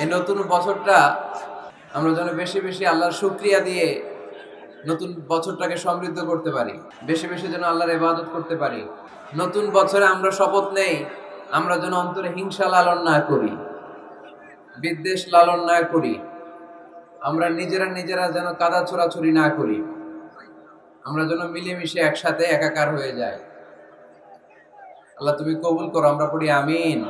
এই নতুন বছরটা আমরা যেন বেশি বেশি আল্লাহর শুকরিয়া দিয়ে নতুন বছরটাকে সমৃদ্ধ করতে পারি, বেশি বেশি যেন আল্লাহর ইবাদত করতে পারি। নতুন বছরে আমরা শপথ নেই, আমরা যেন অন্তরে হিংসা লালন না করি, বিদ্বেষ লালন না করি, আমরা নিজেরা নিজেরা যেন কাদা ছোড়াছুরি না করি, আমরা যেন মিলেমিশে একসাথে একাকার হয়ে যাই। আল্লাহ তুমি কবুল করো, আমরা পড়ি আমিন।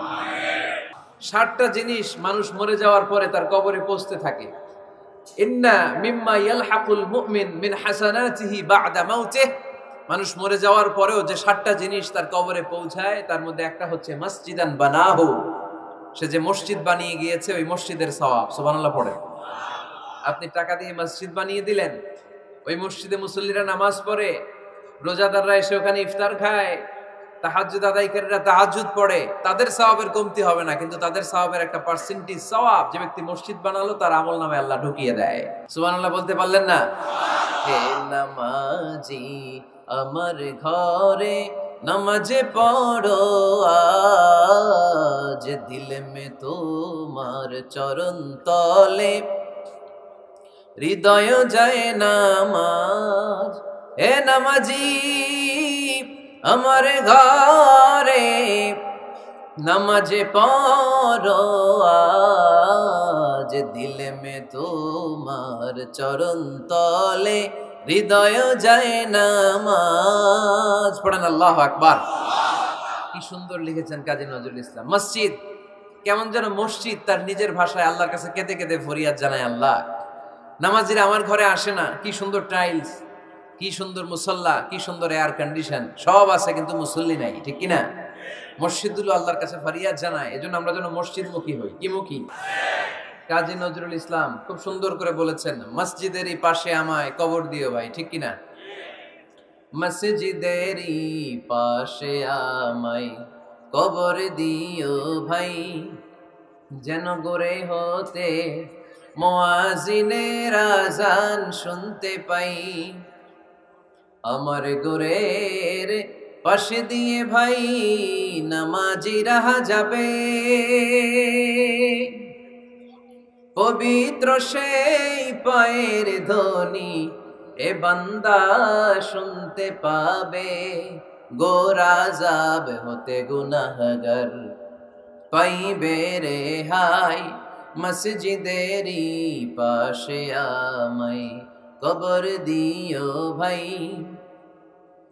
60টা জিনিস মানুষ মরে যাওয়ার পরে তার কবরে পৌঁছতে থাকে। ইন্না মিম্মা ইয়ালহাকুল মুমিন মিন হাসানাতিহি বা'দা মাউতিহি। মানুষ মরে যাওয়ার পরেও যে 60টা জিনিস তার কবরে পৌঁছায় তার মধ্যে একটা হচ্ছে মসজিদান বানাহু। সে যে মসজিদ বানিয়ে গিয়েছে ওই মসজিদের সওয়াব। সুবহানাল্লাহ পড়ে। আপনি টাকা দিয়ে মসজিদ বানিয়ে দিলেন, ওই মসজিদে মুসল্লিরা নামাজ পড়ে, রোজাদাররা এসে ওখানে ইফতার খায়, তাহাজ্জুদ আদায়কারীরা তাহাজ্জুদ পড়ে, তাদের সওয়াবের কমতি হবে না, কিন্তু তাদের সওয়াবের একটা পার্সেন্টেজ সওয়াব যে ব্যক্তি মসজিদ বানালো তার আমলনামায় আল্লাহ ঢুকিয়ে দেয়। সুবহানাল্লাহ বলতে পারলেন না? হে নামাজি আমার ঘরে নামাজে পড়ো আজ, দিল মে তোমার চরণ তলে হৃদয় যায় নামাজ। হে নামাজি আমার ঘরে নামাজে পড়ো আজ, দিল মে তোমার চরণ তলে হৃদয় যায় নামাজ। পড়েন আল্লাহু আকবার। কি সুন্দর লিখেছেন কাজী নজরুল ইসলাম। মসজিদ কেমন যেন মসজিদ তার নিজের ভাষায় আল্লাহর কাছে কেঁদে কেঁদে ফরিয়াদ জানায়, আল্লাহ নামাজিরা আমার ঘরে আসে না, কি সুন্দর টাইলস, কি সুন্দর মুসল্লা, কি সুন্দর এয়ার কন্ডিশন, সব আছে কিন্তু মুসল্লি নাই, ঠিক কিনা? মসজিদগুলো আল্লাহর কাছে ফরিয়াদ জানায়, এজন্য আমরা যেন মসজিদ মুখী হই। কি মুখী? কাজী নজরুল ইসলাম খুব সুন্দর করে বলেছেন, মসজিদেরই পাশে আমায় কবর দিও ভাই, ঠিক কিনা? মসজিদেরই পাশে আমায় কবর দিও ভাই, যেন গড়ে হতে মুয়াজ্জিনের আযান শুনতে পাই। আমার গোরের পাশে দিয়ে ভাই নামাজিরা যাবে, পবিত্র সেই পায়ের ধ্বনি এ বান্দা শুনতে পাবে। গোরা যাব হতে গুনাহগার পাইবে রেহাই, মসজিদেরই পাশে আমায় কবর দিও ভাই।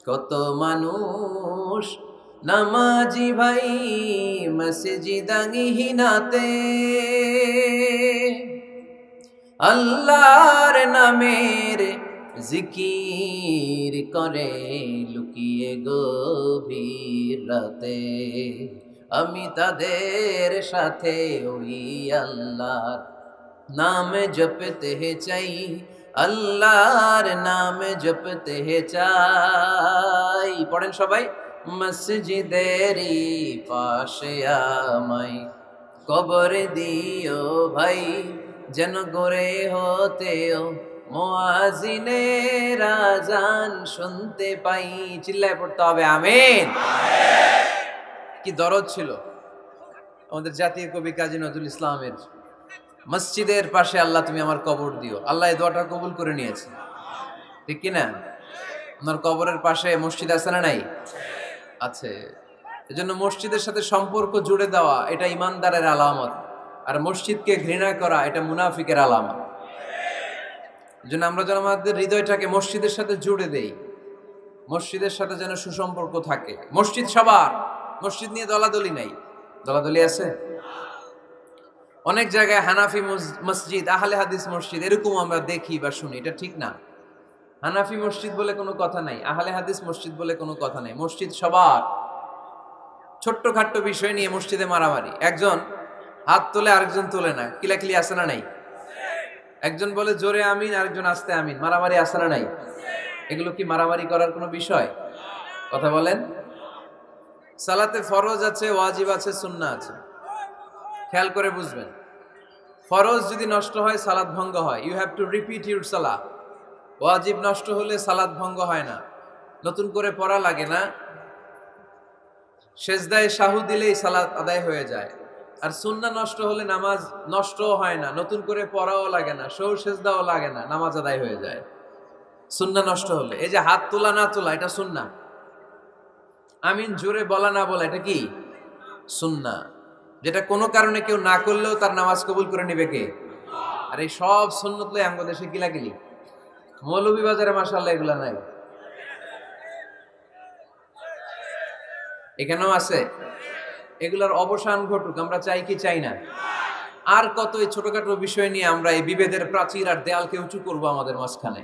কত মানুষ নামাজি ভাই মসজিদাঙ্গিহীনাতে, আল্লাহর নামের জিকির করে লুকিয়ে গভীর রাতে। আমি তাদের সাথে ওই আল্লাহর নাম জপতে চাই, আল্লাহর নাম জপতে চাই। পড়েন সবাই, মসজিদেরই পাশে আমায় কবর দিও ভাই, যেন গড়ে হতেও মুয়াজ্জিনের আযান শুনতে পাই। চিল্লায় পড়তে হবে আমিন। কি দরদ ছিল আমাদের জাতীয় কবি কাজী নজরুল ইসলামের, মসজিদের পাশে আল্লাহ তুমি আমার কবর দিও। আল্লাহ এই দোয়াটা কবুল করে নিয়েছে, ঠিক কিনা? আপনার কবরের পাশে মসজিদ আছে না নাই? আছে। এজন্য মসজিদের সাথে সম্পর্ক জুড়ে দেওয়া এটা ইমানদারের আলামত, আর মসজিদকে ঘৃণা করা এটা মুনাফিকের আলামত। এজন্য আমরা যেন আমাদের হৃদয়টাকে মসজিদের সাথে জুড়ে দেই, মসজিদের সাথে যেন সুসম্পর্ক থাকে। মসজিদ সবার, মসজিদ নিয়ে দলাদলি নাই। দলাদলি আছে অনেক জায়গায়, হানাফি মসজিদ, আহলে হাদিস মসজিদ এরকম আমরা দেখি বা শুনি, এটা ঠিক না। হানাফি মসজিদ বলে কোনো কথা নাই, আহলে হাদিস মসজিদ বলে কোনো কথা নাই। মসজিদ সবার। ছোট্ট খাট্ট বিষয় নিয়ে মসজিদে মারামারি, একজন হাত তোলে আরেকজন তোলে না, কিলাকিলি আছে না নাই? একজন বলে জোরে আমিন, আরেকজন আস্তে আমিন, মারামারি আছে না নাই? এগুলো কি মারামারি করার কোনো বিষয়? কথা বলেন। সালাতে ফরজ আছে, ওয়াজিব আছে, সুন্নাহ আছে। খেয়াল করে বুঝবেন, ফরজ যদি নষ্ট হয় সালাত ভঙ্গ হয়, you have to repeat your সালাহ। ওয়াজিব নষ্ট হলে সালাত ভঙ্গ হয় না, নতুন করে পড়া লাগে না, সেজদায় সাহু দিলেই সালাত আদায় হয়ে যায়। আর সুন্নাহ নষ্ট হলে নামাজ নষ্টও হয় না, নতুন করে পড়াও লাগে না, সেজদাও লাগে না, নামাজ আদায় হয়ে যায়। সুন্নাহ নষ্ট হলে এই যে হাত তোলা না তোলা এটা সুন্নাহ, আমিন জোরে বলা না বলা এটা কি সুন্নাহ, যেটা কোনো কারণে কেউ না করলেও তার নামাজ কবুল করে নিবে কে? আর এই সব সুন্নত লই আমগো দেশে গিলাগিলি, মৌলভীবাজারে মাশাআল্লাহ এগুলা নাই, এখানেও আছে। এগুলার অবসান ঘটুক, আমরা চাই কি চাই না? আর কত এই ছোটখাটো বিষয় নিয়ে আমরা এই বিভেদের প্রাচীর আর দেয়ালকে উঁচু করব আমাদের মাঝখানে?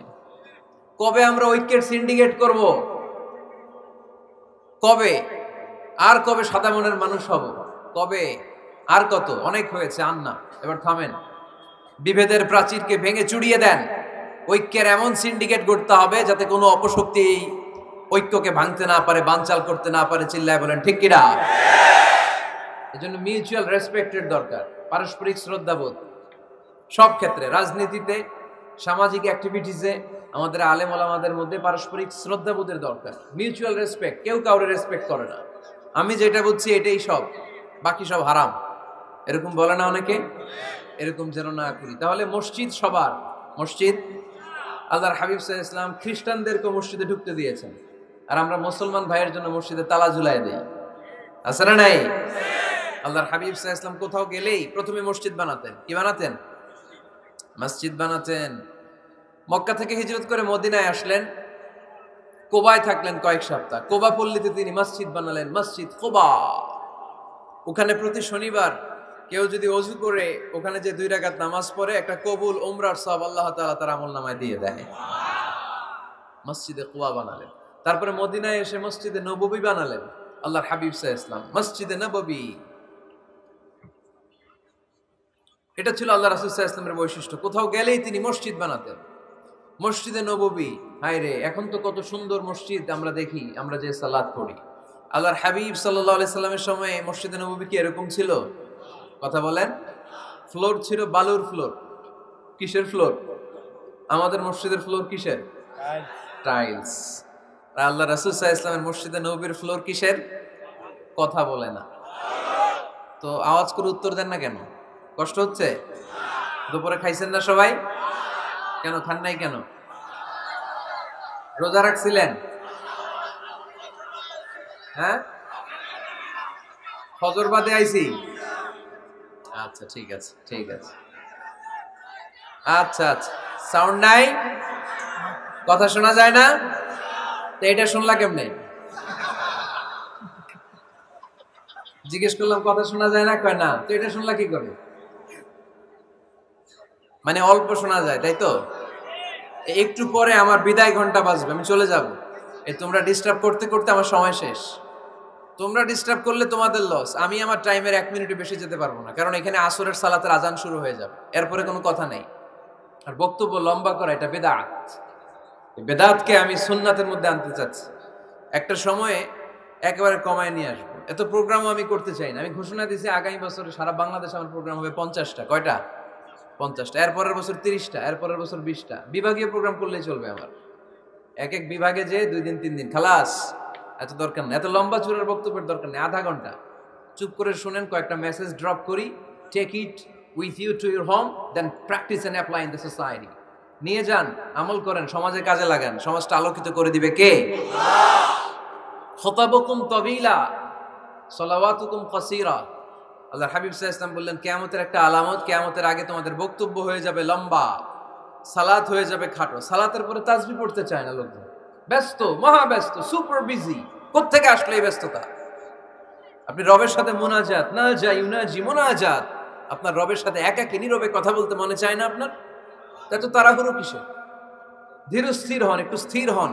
কবে আমরা ঐক্যের সিন্ডিকেট করব? কবে? আর কবে সাদা মনের মানুষ হব? কবে? আর কত? অনেক হয়েছে, আর না, এবার থামেন। বিভেদের প্রাচীরকে ভেঙে চুড়িয়ে দেন, ঐক্যের এমন সিন্ডিকেট গড়তে হবে যাতে কোনো অপশক্তি এই ঐক্যকে ভাঙতে না পারে, বানচাল করতে না পারে। চিল্লায় বলেন ঠিক কিনা? এজন্য মিউচুয়াল রেসপেক্টের দরকার, পারস্পরিক শ্রদ্ধাবোধ সব ক্ষেত্রে, রাজনীতিতে, সামাজিক অ্যাক্টিভিটিসে আমাদের আলেম ওলামাদের মধ্যে পারস্পরিক শ্রদ্ধাবোধের দরকার, মিউচুয়াল রেসপেক্ট। কেউ কাউরে রেসপেক্ট করে না, আমি যেটা বুঝছি এটাই সব, বাকি সব হারাম, এরকম বলে না অনেকে? এরকম যেন না করি। তাহলে মসজিদ সবার, মসজিদ আল্লাহর হাবিব সাল্লাল্লাহু আলাইহি ওয়াসাল্লাম খ্রিস্টানদেরকে মসজিদে ঢুকতে দিয়েছেন, আর আমরা মুসলমান ভাইয়ের জন্য মসজিদে তালা ঝুলাই দেই, আছে না নাই? আল্লাহর হাবিব সাল্লাল্লাহু আলাইহি ওয়াসাল্লাম কোথাও গেলেই প্রথমে মসজিদ বানাতেন। কি বানাতেন? মসজিদ বানাতেন। মক্কা থেকে হিজরত করে মদিনায় আসলেন, কোবায় থাকলেন কয়েক সপ্তাহ, কোবা পল্লীতে তিনি মসজিদ বানালেন, মসজিদ কোবা। ওখানে প্রতি শনিবার কেউ যদি ওযু করে ওখানে যে 2 রাকাত নামাজ পড়ে, একটা কবুল উমরার সওয়াব আল্লাহ তাআলা তার আমলনামায় দিয়ে দেয়। মসজিদে কোবা বানালেন। তারপরে মদিনায় এসে মসজিদে নববী বানালেন আল্লাহর হাবিব সাল্লাল্লাহু আলাইহি ওয়াসাল্লাম, মসজিদে নববী। এটা ছিল আল্লাহ রাসূল সাল্লাল্লাহু আলাইহি ওয়াসাল্লামের বৈশিষ্ট্য, কোথাও গেলেই তিনি মসজিদ বানাতেন। মসজিদে নববী, হায় রে, এখন তো কত সুন্দর মসজিদ আমরা দেখি, আমরা যে সালাত পড়ি। আল্লাহর হাবিব সাল্লাল্লাহু আলাইহি সাল্লামের সময়ে মসজিদে নববী কি এরকম ছিল? কথা বলেন। ফ্লোর ছিল বালুর ফ্লোর। কিসের ফ্লোর? আমাদের মসজিদের ফ্লোর কিসের? টাইলস। আর আল্লাহ রাসূল সাল্লাল্লাহু আলাইহি ওয়াসাল্লামের মসজিদে নববীর ফ্লোর কিসের? কথা বলে না। তো আওয়াজ করে উত্তর দেন না কেন? কষ্ট হচ্ছে? দুপুরে খাইছেন না সবাই? কেন খান নাই কেন? রোজা রাখছিলেন? হ্যাঁ, ফজর বাদে আইছি। আচ্ছা ঠিক আছে, ঠিক আছে। আচ্ছা আচ্ছা, সাউন্ড নাই, কথা শোনা যায় না, তো এটা শুনলা কেমনে? জিজ্ঞেস করলাম কথা শোনা যায় না, কয় না, তো এটা শুনলা কি করে? মানে অল্প শোনা যায়, তাই তো? একটু পরে আমার বিদায় ঘন্টা বাজবে, আমি চলে যাব। এই তোমরা ডিস্টার্ব করতে করতে আমার সময় শেষ। তোমরা ডিস্টার্ব করলে তোমাদের লস, আমি আমার টাইমের 1 মিনিটও বেশি যেতে পারবো না, কারণ এখানে আসরের সালাতের আজান শুরু হয়ে যাবে, এরপরে কোনো কথা নেই। আর বক্তব্য লম্বা করা এটা বেদাত। এই বেদাতকে আমি সুন্নাতের মধ্যে আনতে চাচ্ছি। একটা সময়ে একেবারে কমায় নিয়ে আসবো। এত প্রোগ্রামও আমি করতে চাই না। আমি ঘোষণা দিয়েছি আগামী বছরে সারা বাংলাদেশে আমার প্রোগ্রাম হবে 50টা। কয়টা? 50টা। এরপরের বছর 30টা, এরপরের বছর 20টা। বিভাগীয় প্রোগ্রাম করলেই চলবে আমার। এক এক বিভাগে যে 2 দিন 3 দিন খালাস। এত দরকার নেই, এত লম্বা চূড়ার বক্তব্যের দরকার নেই। আধা ঘন্টা চুপ করে শুনেন, কয়েকটা মেসেজ ড্রপ করি, take it with you to your home, then practice and apply in the society. নিয়ে যান, আমল করেন, সমাজে কাজে লাগান, সমাজটা আলোকিত করে দিবে কে? খুতাবুকুম তাবিলা সালাওয়াতুকুম কাসীরা। আল্লাহর হাবিব সাল্লাল্লাহু আলাইহি ওয়াসাল্লাম বললেন, কিয়ামতের একটা আলামত, কিয়ামতের আগে তোমাদের বক্তব্য হয়ে যাবে লম্বা, সালাত হয়ে যাবে খাটো। সালাতের পরে তাসবিহ পড়তে চায় না লোকজন, ব্যস্ত, মহা ব্যস্ত, সুপার বিজি। কোত্থেকে আসলে এই ব্যস্ততা? আপনি রবের সাথে মুনাজাত, না যাই ইউনাজি মুনাজাত, আপনার রবের সাথে একাকী নীরবে কথা বলতে মনে চায় না আপনার? এত তাড়াহুড়ো কিসের? ধীর স্থির হন, একটু স্থির হন,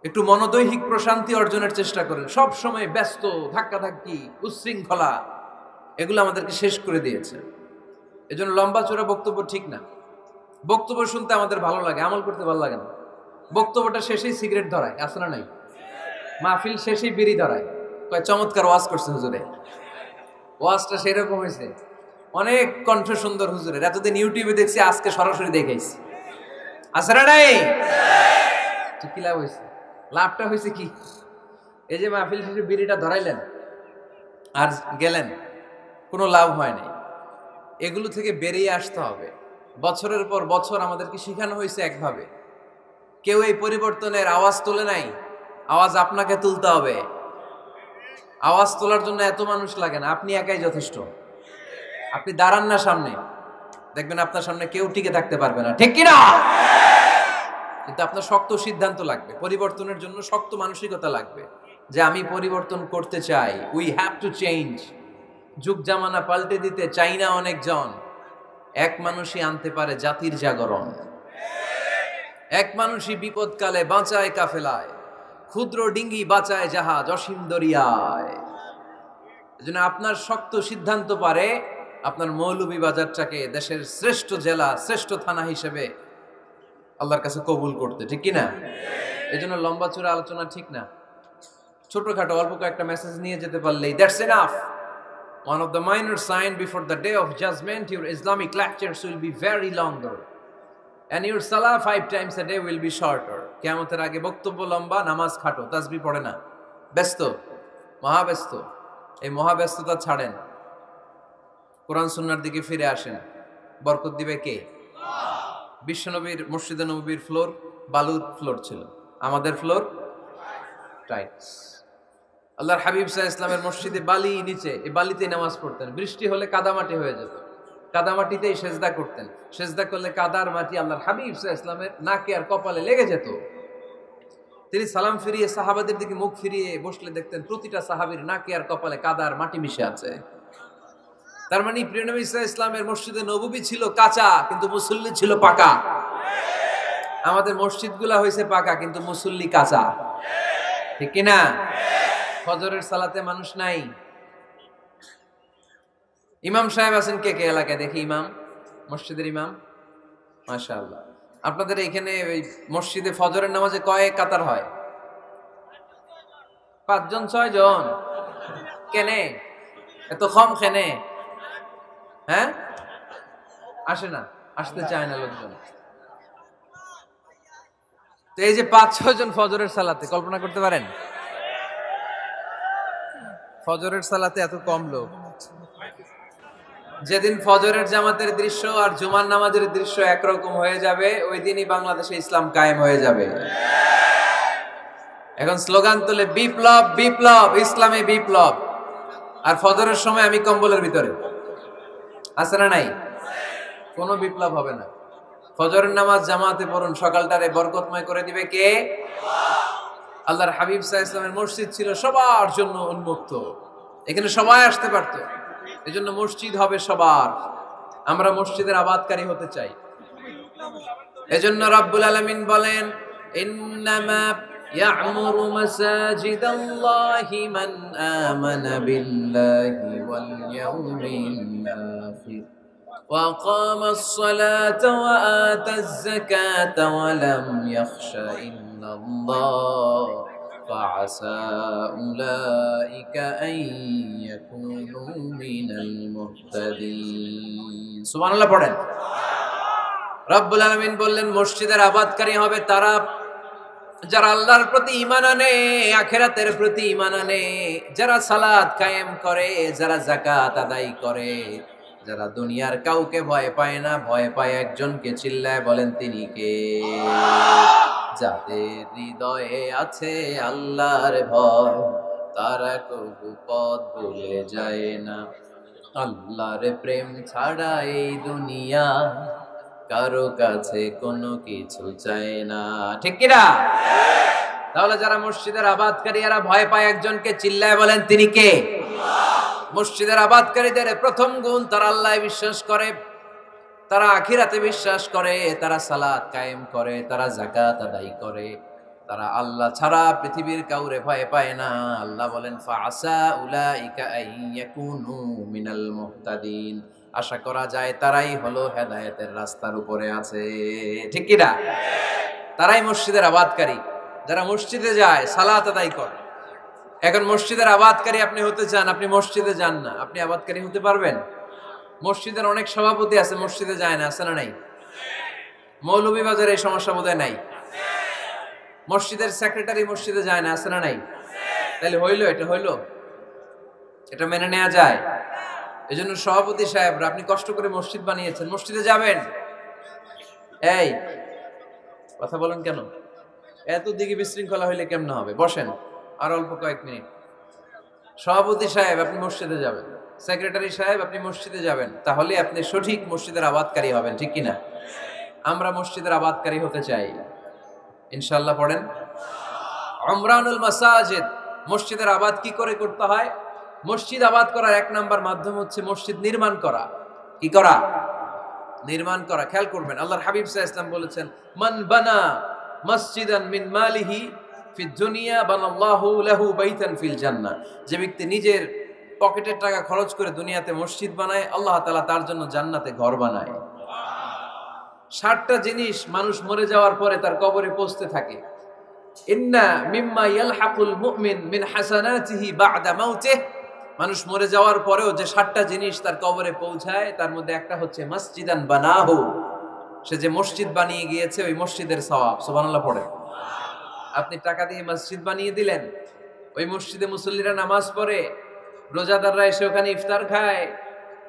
একটু মনোদৈহিক প্রশান্তি অর্জনের চেষ্টা করেন। সব সময় ব্যস্ত, ধাক্কাধাক্কি, উচ্ছৃঙ্খলা, এগুলো আমাদেরকে শেষ করে দিয়েছে। এজন্য লম্বা চূড়া বক্তব্য ঠিক না। বক্তব্য শুনতে আমাদের ভালো লাগে, আমল করতে ভালো লাগে না। বক্তব্যটা শেষেই সিগারেট ধরায়, আছে না নাই? মাহফিল শেষেই বিড়ি ধরায়, কয় চমৎকার ওয়াজ করছে হুজুরে। ওয়াজটা সেরকম হয়েছে, অনেক কণ্ঠ সুন্দর হুজুরের, এতদিন ইউটিউবে দেখছি, আজকে সরাসরি দেখাইছি, আছে না নাই? তো কি লাভ হয়েছে? লাভটা হয়েছে কি? এই যে মাহফিল শেষে বিড়িটা ধরাইলেন আর গেলেন, কোনো লাভ হয় নাই। এগুলো থেকে বেরিয়ে আসতে হবে। বছরের পর বছর আমাদেরকে শেখানো হয়েছে একভাবে, কেউ এই পরিবর্তনের আওয়াজ তোলে নাই। আওয়াজ আপনাকে তুলতে হবে। আওয়াজ তোলার জন্য এত মানুষ লাগে না, আপনি একাই যথেষ্ট। আপনি দাঁড়ান না সামনে, দেখবেন আপনার সামনে কেউ টিকে থাকতে পারবে না, ঠিক কিনা? কিন্তু আপনার শক্ত সিদ্ধান্ত লাগবে, পরিবর্তনের জন্য শক্ত মানসিকতা লাগবে যে আমি পরিবর্তন করতে চাই। We have to change. যুগ জামানা পাল্টে দিতে চাই না অনেকজন। এক মানুষই আনতে পারে জাতির জাগরণ। এক মানুষই বিপদকালে বাঁচায় কাফেলায়, ক্ষুদ্র ডিঙ্গি বাঁচায় জাহাজ অসীম দরিয়ায়। এজন্য আপনার শক্ত সিদ্ধান্ত পারে আপনার মৌলভীবাজারটাকে দেশের শ্রেষ্ঠ জেলা, শ্রেষ্ঠ থানা হিসেবে আল্লাহর কাছে কবুল করতে, ঠিক কিনা? এই জন্য লম্বা চূড়া আলোচনা ঠিক না। ছোটখাটো অল্প কয়েকটা মেসেজ নিয়ে যেতে পারলেই that's enough. One of the minor sign before the day of judgment, your Islamic lectures will be very longer and your salah 5 times a day will be shorter. কিয়ামতের আগে বক্তব্য লম্বা, নামাজ খাটো, তাসবিহ পড়ে না, ব্যস্ত, মহাব্যস্ত। এই মহাব্যস্ততা ছাড়েন, কোরআন সুন্নাহর দিকে ফিরে আসেন। বরকত দিবে কে? বিশ্বনবীর মসজিদে নববীর ফ্লোর বালুর ফ্লোর ছিল, আমাদের ফ্লোর টাইলস। আল্লাহর হাবিব সাল্লাল্লাহু আলাইহি ওয়াসাল্লামের মসজিদে বালি নিচে, এই বালিতেই নামাজ পড়তেন। বৃষ্টি হলে কাদামাটি হয়ে যেত, কাদামাটিতেই সেজদা করতেন। সেজদা করলে কাদার মাটি আল্লাহর হাবিব সাল্লাল্লাহু আলাইহি ওয়াসাল্লামের নাকে আর কপালে লেগে যেত। তিনি সালাম ফিরিয়ে সাহাবাদের দিকে মুখ ফিরিয়ে বসলে দেখতেন প্রতিটা সাহাবীর নাকে আর কপালে কাদার মাটি মিশে আছে। তার মানে প্রিয় নবী সাল্লাল্লাহু আলাইহি ওয়াসাল্লামের মসজিদে নববী ছিল কাঁচা, কিন্তু মুসল্লি ছিল পাকা। আমাদের মসজিদগুলা হয়েছে পাকা, কিন্তু মুসল্লি কাঁচা, ঠিক কিনা? ফজরের সালাতে মানুষ নাই। ইমাম সাহেব আছেন কে কে এলাকায়? দেখি ইমাম, মসজিদের ইমাম, মাশাআল্লাহ। আপনাদের এখানে ওই মসজিদে ফজরের নামাজে কয় কাতার হয়? 5 জন 6 জন? কেনে এত কম? কেনে? হ্যাঁ, আসে না, আসতে চায় না লোকজন। তো এই যে 5-6 জন ফজরের সালাতে, কল্পনা করতে পারেন ফজরের সালাতে এত কম লোক। যেদিন ফজরের জামাতের দৃশ্য আর জুমার নামাজের দৃশ্য একরকম হয়ে যাবে, ওই দিনই বাংলাদেশে ইসলাম কায়েম হয়ে যাবে। এখন স্লোগান তুলে বিপ্লব বিপ্লব, ইসলামে বিপ্লব। আর ফজরের সময় আমি কম্বলের ভিতরে, আছে না নাই? কোনো বিপ্লব হবে না। ফজরের নামাজ জামাতে পড়ুন, সকালটারে বরকতময় করে দিবে কে? আল্লাহর হাবিব সাল্লাল্লাহু আলাইহি ওয়াসাল্লামের মসজিদ ছিল সবার জন্য উন্মুক্ত, এখানে সবাই আসতে পারতো। এজন্য মসজিদ হবে সবার। আমরা মসজিদের আবাদকারী হতে চাই। এজন্য রাব্বুল আলামিন বলেন, ইন্নামা ইয়া'মুরু মাসাজিদাল্লাহি মান আমানা বিল্লাহি ওয়াল ইয়াউমিল আখির ওয়া আকামাস সালাতা ওয়া আতাজ যাকাতা ওয়া লাম ইয়াখশা ইল্লাল্লাহ فعسى أولئك أن يكونوا من المهتدين। সুবহানাল্লাহ পড়েন। রব্বুল আলামিন বললেন মসজিদের আবাদকারী হবে তারা যারা আল্লাহর প্রতি ঈমান আনে, আখিরাতের প্রতি ঈমান আনে, যারা সালাত কায়েম করে, যারা যাকাত আদায় করে, যারা দুনিয়ার কাউকে ভয় পায় না, ভয় পায় একজনকে। চিল্লায় বলেন তিনি কে? যাদের হৃদয়ে আছে আল্লাহর ভয়, তারা কবু পথ ভুলে যায় না। আল্লাহর প্রেম ছাড়া এই দুনিয়া কারো কাছে কোনো কিছু চায় না, ঠিক কিনা? তাহলে যারা মসজিদের আবাদকারী এরা ভয় পায় একজনকে, চিল্লায় বলেন তিনি কে? মসজিদের আবাদকারীদের প্রথম গুণ, তারা আল্লাহ বিশ্বাস করে, তারা আখিরাতে বিশ্বাস করে, তারা সালাত কায়েম করে, তারা যাকাত আদায় করে, তারা আল্লাহ ছাড়া পৃথিবীর কাউরে ভয় পায় না। আল্লাহ বলেন ফাআসা উলাইকা আইয়াকুনু মিনাল মুহতাদিন। আশা করা যায় তারাই হলো হেদায়েতের রাস্তার উপরে আছে, ঠিক কি না? তারাই মসজিদের আবাদকারী, যারা মসজিদে যায়, সালাত আদায় করে। এখন মসজিদের আবাদকারী আপনি হতে চান, আপনি মসজিদে যান না, আপনি আবাদকারী হতে পারবেন? মসজিদের অনেক সভাপতি আছে, মসজিদে যায় না, আছে না নাই? মৌলভীবাজারে এই সমস্যা বোধহয় নাই। মসজিদের সেক্রেটারি মসজিদে যায় না, আছে না নাই? তাহলে হইলো, এটা হইলো, এটা মেনে নেওয়া যায়? এজন্য সভাপতি সাহেবরা, আপনি কষ্ট করে মসজিদ বানিয়েছেন, মসজিদে যাবেন। এই কথা বলেন কেন? এত দিকে বিশৃঙ্খলা হইলে কেমন হবে? বসেন আর অল্প কয়েক মিনিট। সভাপতি সাহেব আপনি মসজিদে যাবেন, সেক্রেটারি সাহেব আপনি মসজিদে যাবেন, তাহলে আপনি সঠিক মসজিদের আবাদকারী হবেন, ঠিক কিনা? আমরা মসজিদের আবাদকারী হতে চাই ইনশাআল্লাহ। পড়েন উমরানুল মাসাজিদ। মসজিদের আবাদ কি করে করতে হয়? মসজিদ আবাদ করার এক নাম্বার মাধ্যম হচ্ছে মসজিদ নির্মাণ করা। কি করা? নির্মাণ করা। খেয়াল করবেন, আল্লাহর হাবিব সাল্লাল্লাহু আলাইহি ওয়াসাল্লাম বলেছেন, মান বানা মসজিদান মিন মালিহি ফিদ দুনিয়া বানাল্লাহু লাহু বাইতান ফিল জান্নাহ। যে ব্যক্তি নিজের পকেটের টাকা খরচ করে দুনিয়াতে মসজিদ বানায়, আল্লাহ তাআলা তার জন্য জান্নাতে ঘর বানায়। 60টা জিনিস মানুষ মরে যাওয়ার পরে তার কবরে পৌঁছতে থাকে। ইন্না মিম্মা ইয়ালহাকুল মুমিন মিন হাসানাতিহি বা'দা মাউতিহি। মানুষ মরে যাওয়ার পরেও যে 60টা জিনিস তার কবরে পৌঁছায়, তার মধ্যে একটা হচ্ছে মসজিদান বানাহু। সে যে মসজিদ বানিয়ে গিয়েছে, ওই মসজিদের সওয়াব। সুবহানাল্লাহ পড়ে। আপনি টাকা দিয়ে মসজিদ বানিয়ে দিলেন, ওই মসজিদে মুসল্লিরা নামাজ পড়ে, রোজাদাররা এসে ওখানে ইফতার খায়,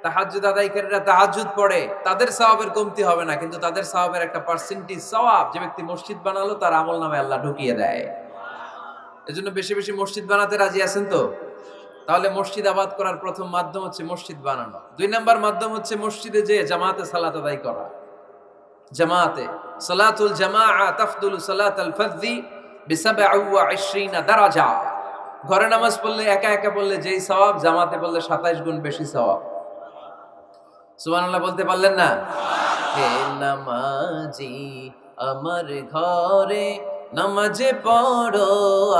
তাহাজ্জুদ আদায়কারীরা তাহাজ্জুদ পড়ে, তাদের সওয়াবের কমতি হবে না, কিন্তু তাদের সওয়াবের একটা পার্সেন্টেজ সওয়াব যে ব্যক্তি মসজিদ বানালো তার আমলনামায় আল্লাহ ঢুকিয়ে দেয়। এজন্য বেশি বেশি মসজিদ বানাতে রাজি আছেন তো? তাহলে মসজিদ আবাদ করার প্রথম মাধ্যম হচ্ছে মসজিদ বানানো। 2 নাম্বার মাধ্যম হচ্ছে মসজিদে যে জামাতে সালাত আদায় করা। জামাতে সালাতুল জামাআ তাফদুলু সালাতাল ফাযযি বি27 দারাজা। ঘরে নামাজ পড়লে, একা একা পড়লে যেই সওয়াব, জামাতে পড়লে 27 গুণ বেশি সওয়াব। সুবহানাল্লাহ বলতে পারলেন না? হে নামাজি আমার ঘরে নামাজে পড়ো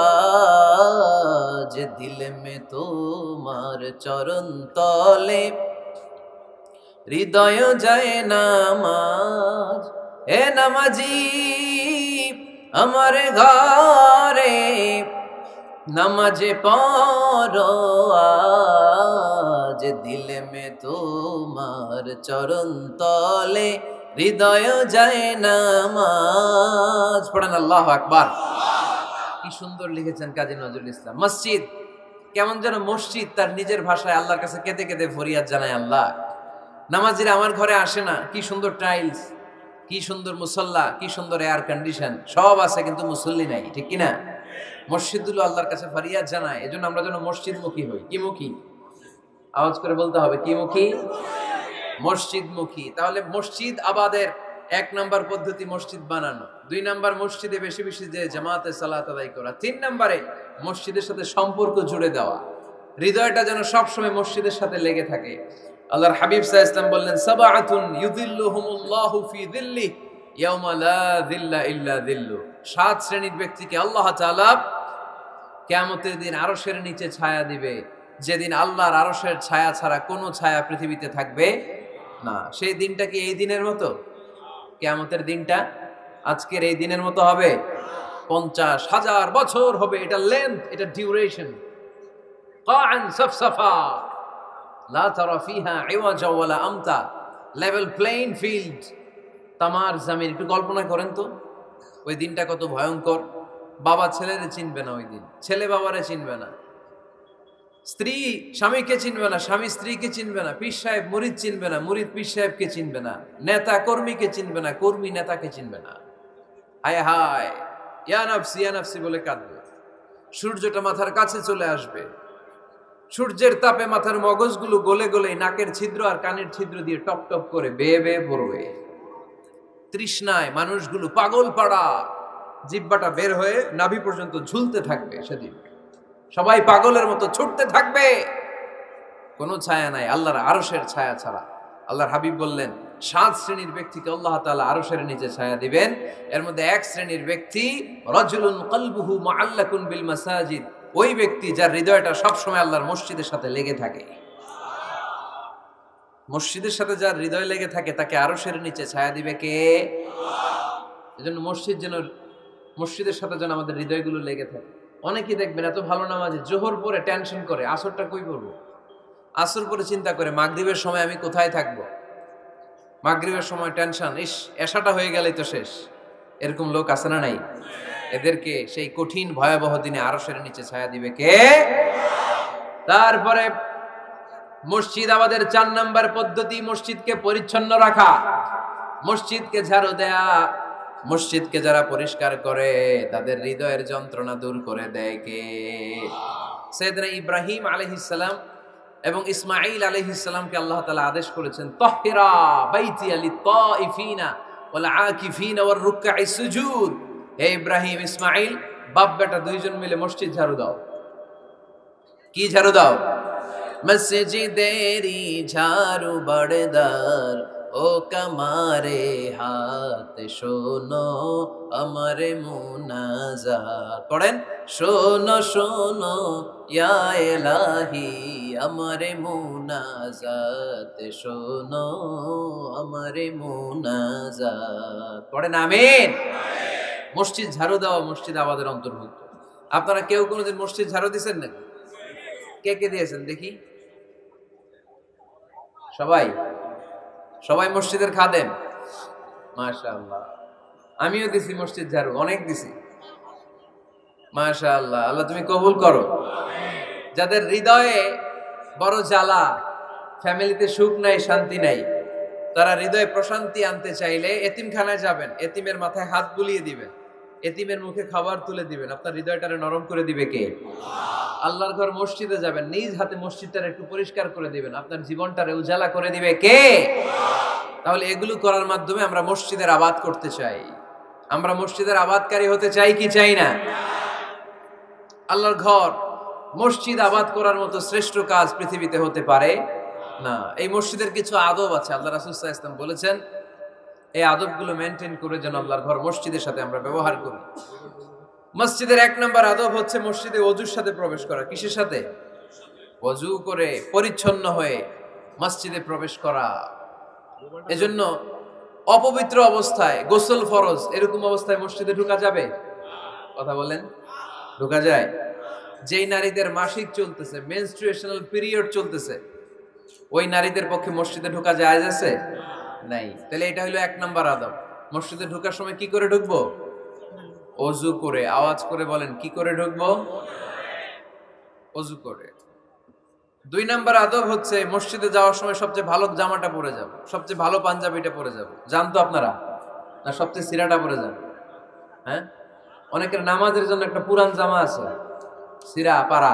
আজ, দিল মে তোমার চরণ তলে হৃদয় যায় নামাজ। হে নামাজি আমার ঘরে নামাজে পড়ো আজ, দিল মে তোমার চরণ তলে হৃদয় যায় নামাজ। পড়েন আল্লাহু আকবার। কি সুন্দর লিখেছেন কাজী নজরুল ইসলাম। মসজিদ কেমন যেন মসজিদ তার নিজের ভাষায় আল্লাহর কাছে কেঁদে কেঁদে ফরিয়াদ জানায়, আল্লাহ নামাজিরা আমার ঘরে আসে না, কি সুন্দর টাইলস, কি সুন্দর মুসল্লা, কি সুন্দর এয়ার কন্ডিশন, সব আছে কিন্তু মুসল্লি নাই, ঠিক কিনা? মসজিদগুলো আল্লাহর কাছে ফরিয়াদ জানায়। এজন্য আমরা যেন মসজিদমুখী হই। কি মুখী? আওয়াজ করে বলতে হবে, কি মুখী? মসজিদমুখী। তাহলে মসজিদ আবাদের 1 নাম্বার পদ্ধতি মসজিদ বানানো। 2 নাম্বার মসজিদে বেশি বেশি যে জামাতে সালাত আদায় করা। 3 নাম্বারে মসজিদের সাথে সম্পর্ক জুড়ে দেওয়া, হৃদয়টা যেন সবসময় মসজিদের সাথে লেগে থাকে। আল্লাহর হাবিব সাল্লাল্লাহু আলাইহি ওয়াসাল্লাম বললেন, সাবআতুন ইউযিল্লুহুমুল্লাহু ফি যিল্লিহি ইয়াওমা লা যিল্লা ইল্লা যিল্লু। 7 শ্রেণীর ব্যক্তিকে আল্লাহ তাআলা কিয়ামতের দিন আরশের নিচে ছায়া দিবে, যেদিন আল্লাহর আরশের ছায়া ছাড়া কোনো ছায়া পৃথিবীতে থাকবে না। সেই দিনটা কি এই দিনের মতো? কিয়ামতের দিনটা আজকের এই দিনের মতো হবে? 50,000 বছর হবে। এটা লেন্থ, এটা ডিউরেশন। কাআন সাফসাফা লা তারা ফিহা ইওয়াজা ওয়ালা আমতা। লেভেল প্লেইং ফিল্ড, তামার জমিন। একটু কল্পনা করেন তো ওই দিনটা কত ভয়ঙ্কর। বাবা ছেলেরে চিনবে না ওই দিন, ছেলে বাবারে চিনবে না, স্ত্রী স্বামীকে চিনবে না, স্বামী স্ত্রীকে চিনবে না, পীর সাহেব মুরিদ চিনবে না, মুরিদ পীর সাহেবকে চিনবে না, নেতা কর্মীকে চিনবে না, কর্মী নেতাকে চিনবে না। হায় হায়, ইয়া নাফসি ইয়া নাফসি বলে কাঁদবে। সূর্যটা মাথার কাছে চলে আসবে, সূর্যের তাপে মাথার মগজগুলো গলে গলে নাকের ছিদ্র আর কানের ছিদ্র দিয়ে টপ টপ করে বেয়ে বেয়ে পড়বে। তৃষ্ণায় মানুষগুলো পাগল পাড়া, জিহ্বাটা বের হয়ে নাভি পর্যন্ত ঝুলতে থাকবে। সেদিন সবাই পাগলের মতো ছুটতে থাকবে, কোনো ছায়া নাই আল্লাহর আরশের ছায়া ছাড়া। আল্লাহর হাবিব বললেন, 7 শ্রেণীর ব্যক্তিকে আল্লাহ তাআলা আরশের নিচে ছায়া দিবেন। এর মধ্যে 1 শ্রেণীর ব্যক্তি, রাজুলুন কলবুহু মুআল্লাকুন বিল মাসাজিদ। ওই ব্যক্তি যার হৃদয়টা সবসময় আল্লাহর মসজিদের সাথে লেগে থাকে। মসজিদের সাথে যার হৃদয় লেগে থাকে তাকে আরশের নিচে ছায়া দিবে কে? আল্লাহ। এজন্য মসজিদের সাথে যেন আমাদের হৃদয়গুলো লেগে থাকে। অনেকেই দেখবেন এত ভালো নামাজি, জোহর পরে টেনশন করে আসরটা কই পড়বো, আসর পরে চিন্তা করে মাগরিবের সময় আমি কোথায় থাকবো, মাগরিবের সময় টেনশন, ইস এশাটা হয়ে গেলেই তো শেষ। এরকম লোক আছে না নাই? এদেরকে সেই কঠিন ভয়াবহ দিনে আরশের নিচে ছায়া দিবে কে? তারপরে মসজিদ আমাদের 4 নাম্বার পদ্ধতি, মসজিদকে পরিচ্ছন্ন রাখা, মসজিদকে ঝাড়ু দেয়া। মসজিদকে যারা পরিষ্কার করে তাদের হৃদয়ের যন্ত্রণা দূর করে দেয় কে? সাইয়েদনা ইব্রাহিম আলাইহিস সালাম এবং ইসমাঈল আলাইহিস সালামকে আল্লাহ তাআলা আদেশ করেছেন, তাহহিরা বাইতিয়া লিত-তাইফিনা ওয়াল আকিফিনা ওয়ার রুকআইস সুজুদ। হে ইব্রাহিম, ইসমাঈল, বাপ বেটা দুইজন মিলে মসজিদ ঝাড়ু দাও। কি ঝাড়ু দাও? মসজিদেরি ঝাড়ু বড়দার, ও কামারে হাত শোনো আমারে মুনাজাত। পড়েন, শোনো শোনো ইয়া ইলাহি আমারে মুনাজাত, শোনো আমারে মুনাজাত। পড়েন আমিন। মসজিদ ঝাড়ু দেওয়া মসজিদ আবাদের অন্তর্ভুক্ত। আপনারা কেউ কোনোদিন মসজিদ ঝাড়ু দিয়েছেন নাকি? কে কে দিয়েছেন দেখি? সবাই? সবাই মসজিদের খাদেম? মাশাআল্লাহ। আমিও দিছি মসজিদ ঝাড়ু, অনেক দিছি। মাশাআল্লাহ, আল্লাহ তুমি কবুল করো। যাদের হৃদয়ে বড় জ্বালা, ফ্যামিলিতে সুখ নাই, শান্তি নাই, তারা হৃদয়ে প্রশান্তি আনতে চাইলে এতিমখানায় যাবেন, এতিমের মাথায় হাত বুলিয়ে দিবেন, এতিমের মুখে খাবার তুলে দিবেন। আপনার হৃদয়টারে নরম করে দিবে কে? আল্লাহর ঘর মসজিদে যাবেন, নিজ হাতে মসজিদটারে একটু পরিষ্কার করে দিবেন, আপনার জীবনটারে উজালা করে দিবে কে? তাহলে এগুলো করার মাধ্যমে আমরা মসজিদের আবাদ করতে চাই। আমরা মসজিদের আবাদকারী হতে চাই কি চাই না? আল্লাহর ঘর মসজিদ আবাদ করার মতো শ্রেষ্ঠ কাজ পৃথিবীতে হতে পারে না। এই মসজিদের কিছু আদব আছে, আল্লাহ রাসূল সাল্লাল্লাহু আলাইহি ওয়াসাল্লাম বলেছেন এই আদবগুলো মেনটেন করে যেন আল্লাহর ঘর মসজিদের সাথে আমরা ব্যবহার করি। মসজিদের 1 নম্বর আদব হচ্ছে মসজিদে ওযুর সাথে প্রবেশ করা। কিসের সাথে? ওযু করে পরিচ্ছন্ন হয়ে মসজিদে প্রবেশ করা। এজন্য অপবিত্র অবস্থায় গোসল ফরজ, এরকম অবস্থায় মসজিদে ঢোকা যাবে? কথা বলেন, ঢোকা যায়? যেই নারীদের মাসিক চলতেছে, মেনস্ট্রুয়েশনাল পিরিয়ড চলতেছে, ওই নারীদের পক্ষে মসজিদে ঢোকা জায়েজ আছে? নাই। তাহলে এটা হলো 1 নম্বর আদব। মসজিদে ঢোকার সময় কি করে ঢুকবো? ওযু করে। আওয়াজ করে বলেন, কি করে ঢুকবো? ওযু করে। 2 নম্বর আদব হচ্ছে মসজিদে যাওয়ার সময় সবচেয়ে ভালো জামাটা পরে যাব, সবচেয়ে ভালো পাঞ্জাবিটা পরে যাব। জানতো আপনারা? না সবচেয়ে সিরাটা পরে যান? হ্যাঁ, অনেকের নামাজের জন্য একটা পুরান জামা আছে, সিরা পাড়া,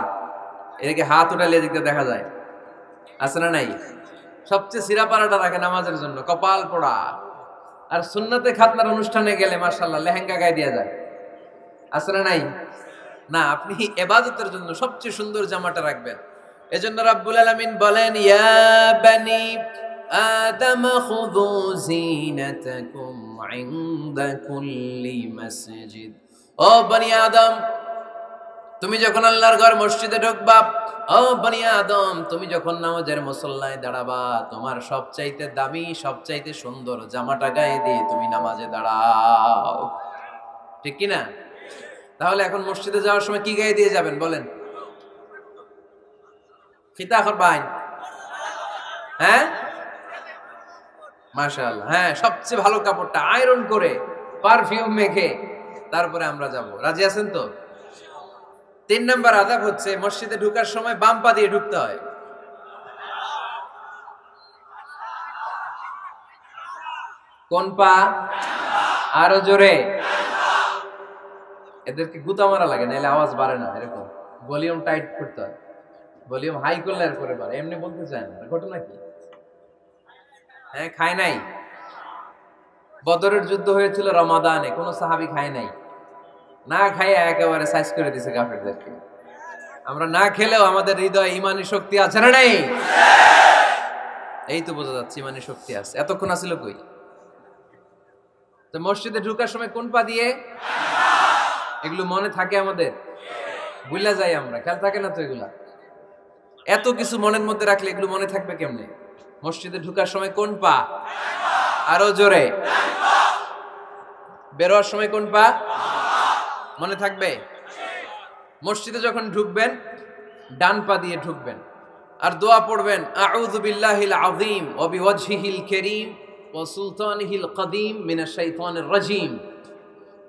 এদিকে হাত উঠালে এদিকে দেখা যায়, আছে না নাই? সবচেয়ে সিরা পাড়াটা রাখে নামাজের জন্য, কপাল পোড়া। আর সুন্নতে খাতনার অনুষ্ঠানে গেলে মাশাআল্লাহ লেহেঙ্গা গায়ে দেয়া যায়, আছে না নাই? না, আপনি ইবাদতের জন্য সবচেয়ে সুন্দর জামাটা রাখবেন। এজন্য রাব্বুল আলামিন বলেন, ইয়া বানি আদম খুযু যিনাতাকুম ইনদা কুল্লি মাসজিদ। ও বনি আদম, তুমি যখন আল্লাহর ঘর মসজিদে ঢুকবা, ও বনি আদম, তুমি যখন নামাজের মুসল্লায় দাঁড়াবা, তোমার সবচাইতে দামি, সবচাইতে সুন্দর জামাটা গায়ে দিয়ে তুমি নামাজে দাঁড়াও। ঠিক কি না? তাহলে এখন মসজিদে যাওয়ার সময় কি গায়ে দিয়ে যাবেন বলেন? খিতা করবেন? হ্যাঁ, মাশাআল্লাহ। হ্যাঁ, সবচেয়ে ভালো কাপড়টা আয়রন করে পারফিউম মেখে তারপরে আমরা যাব। রাজি আছেন তো? 3 নম্বর আদব হচ্ছে মসজিদে ঢোকার সময় বাম পা দিয়ে ঢুকতে হয়। কোন পা? আরো জোরে। এদেরকে গুতা মারা লাগে, নাহলে আওয়াজ বাড়ে না। এরকম ভলিউম টাইট করতে হয়, ভলিউম হাই করলে আর করে বাড়ে। এমনি বলতে চায় না। ঘটনা কি? হ্যাঁ, খায় নাই। বদরের যুদ্ধ হয়েছিল রমাদানে, কোন সাহাবী খায় নাই। না খাইয়ে একেবারে সাইজ করে দিছে কাফেরদেরকে। আমরা না খেলেও আমাদের হৃদয়ে ইমানি শক্তি আছে না নাই? এই তো বোঝা যাচ্ছে ইমানি শক্তি আছে। এতক্ষণ আছিল কই? তো মসজিদে ঢোকার সময় কোন পা দিয়ে? এগুলো মনে থাকে আমাদের? ভুলা যাই আমরা, খেয়াল থাকে না তো এগুলা? এত কিছু মনের মধ্যে রাখলে এগুলো মনে থাকবে কেমনে? মসজিদে ঢোকার সময় কোন পা? আরো জোরে। বেরোয়ার সময় কোন পা? মনে থাকবে? মসজিদে যখন ঢুকবেন ডান পা দিয়ে ঢুকবেন, আর দোয়া পড়বেন, আউযু বিল্লাহিল আযীম ওয়া বিওয়াজহিল কারীম ওয়া সুলতানিহিল কদীম মিনাশ শাইতানির রাজীম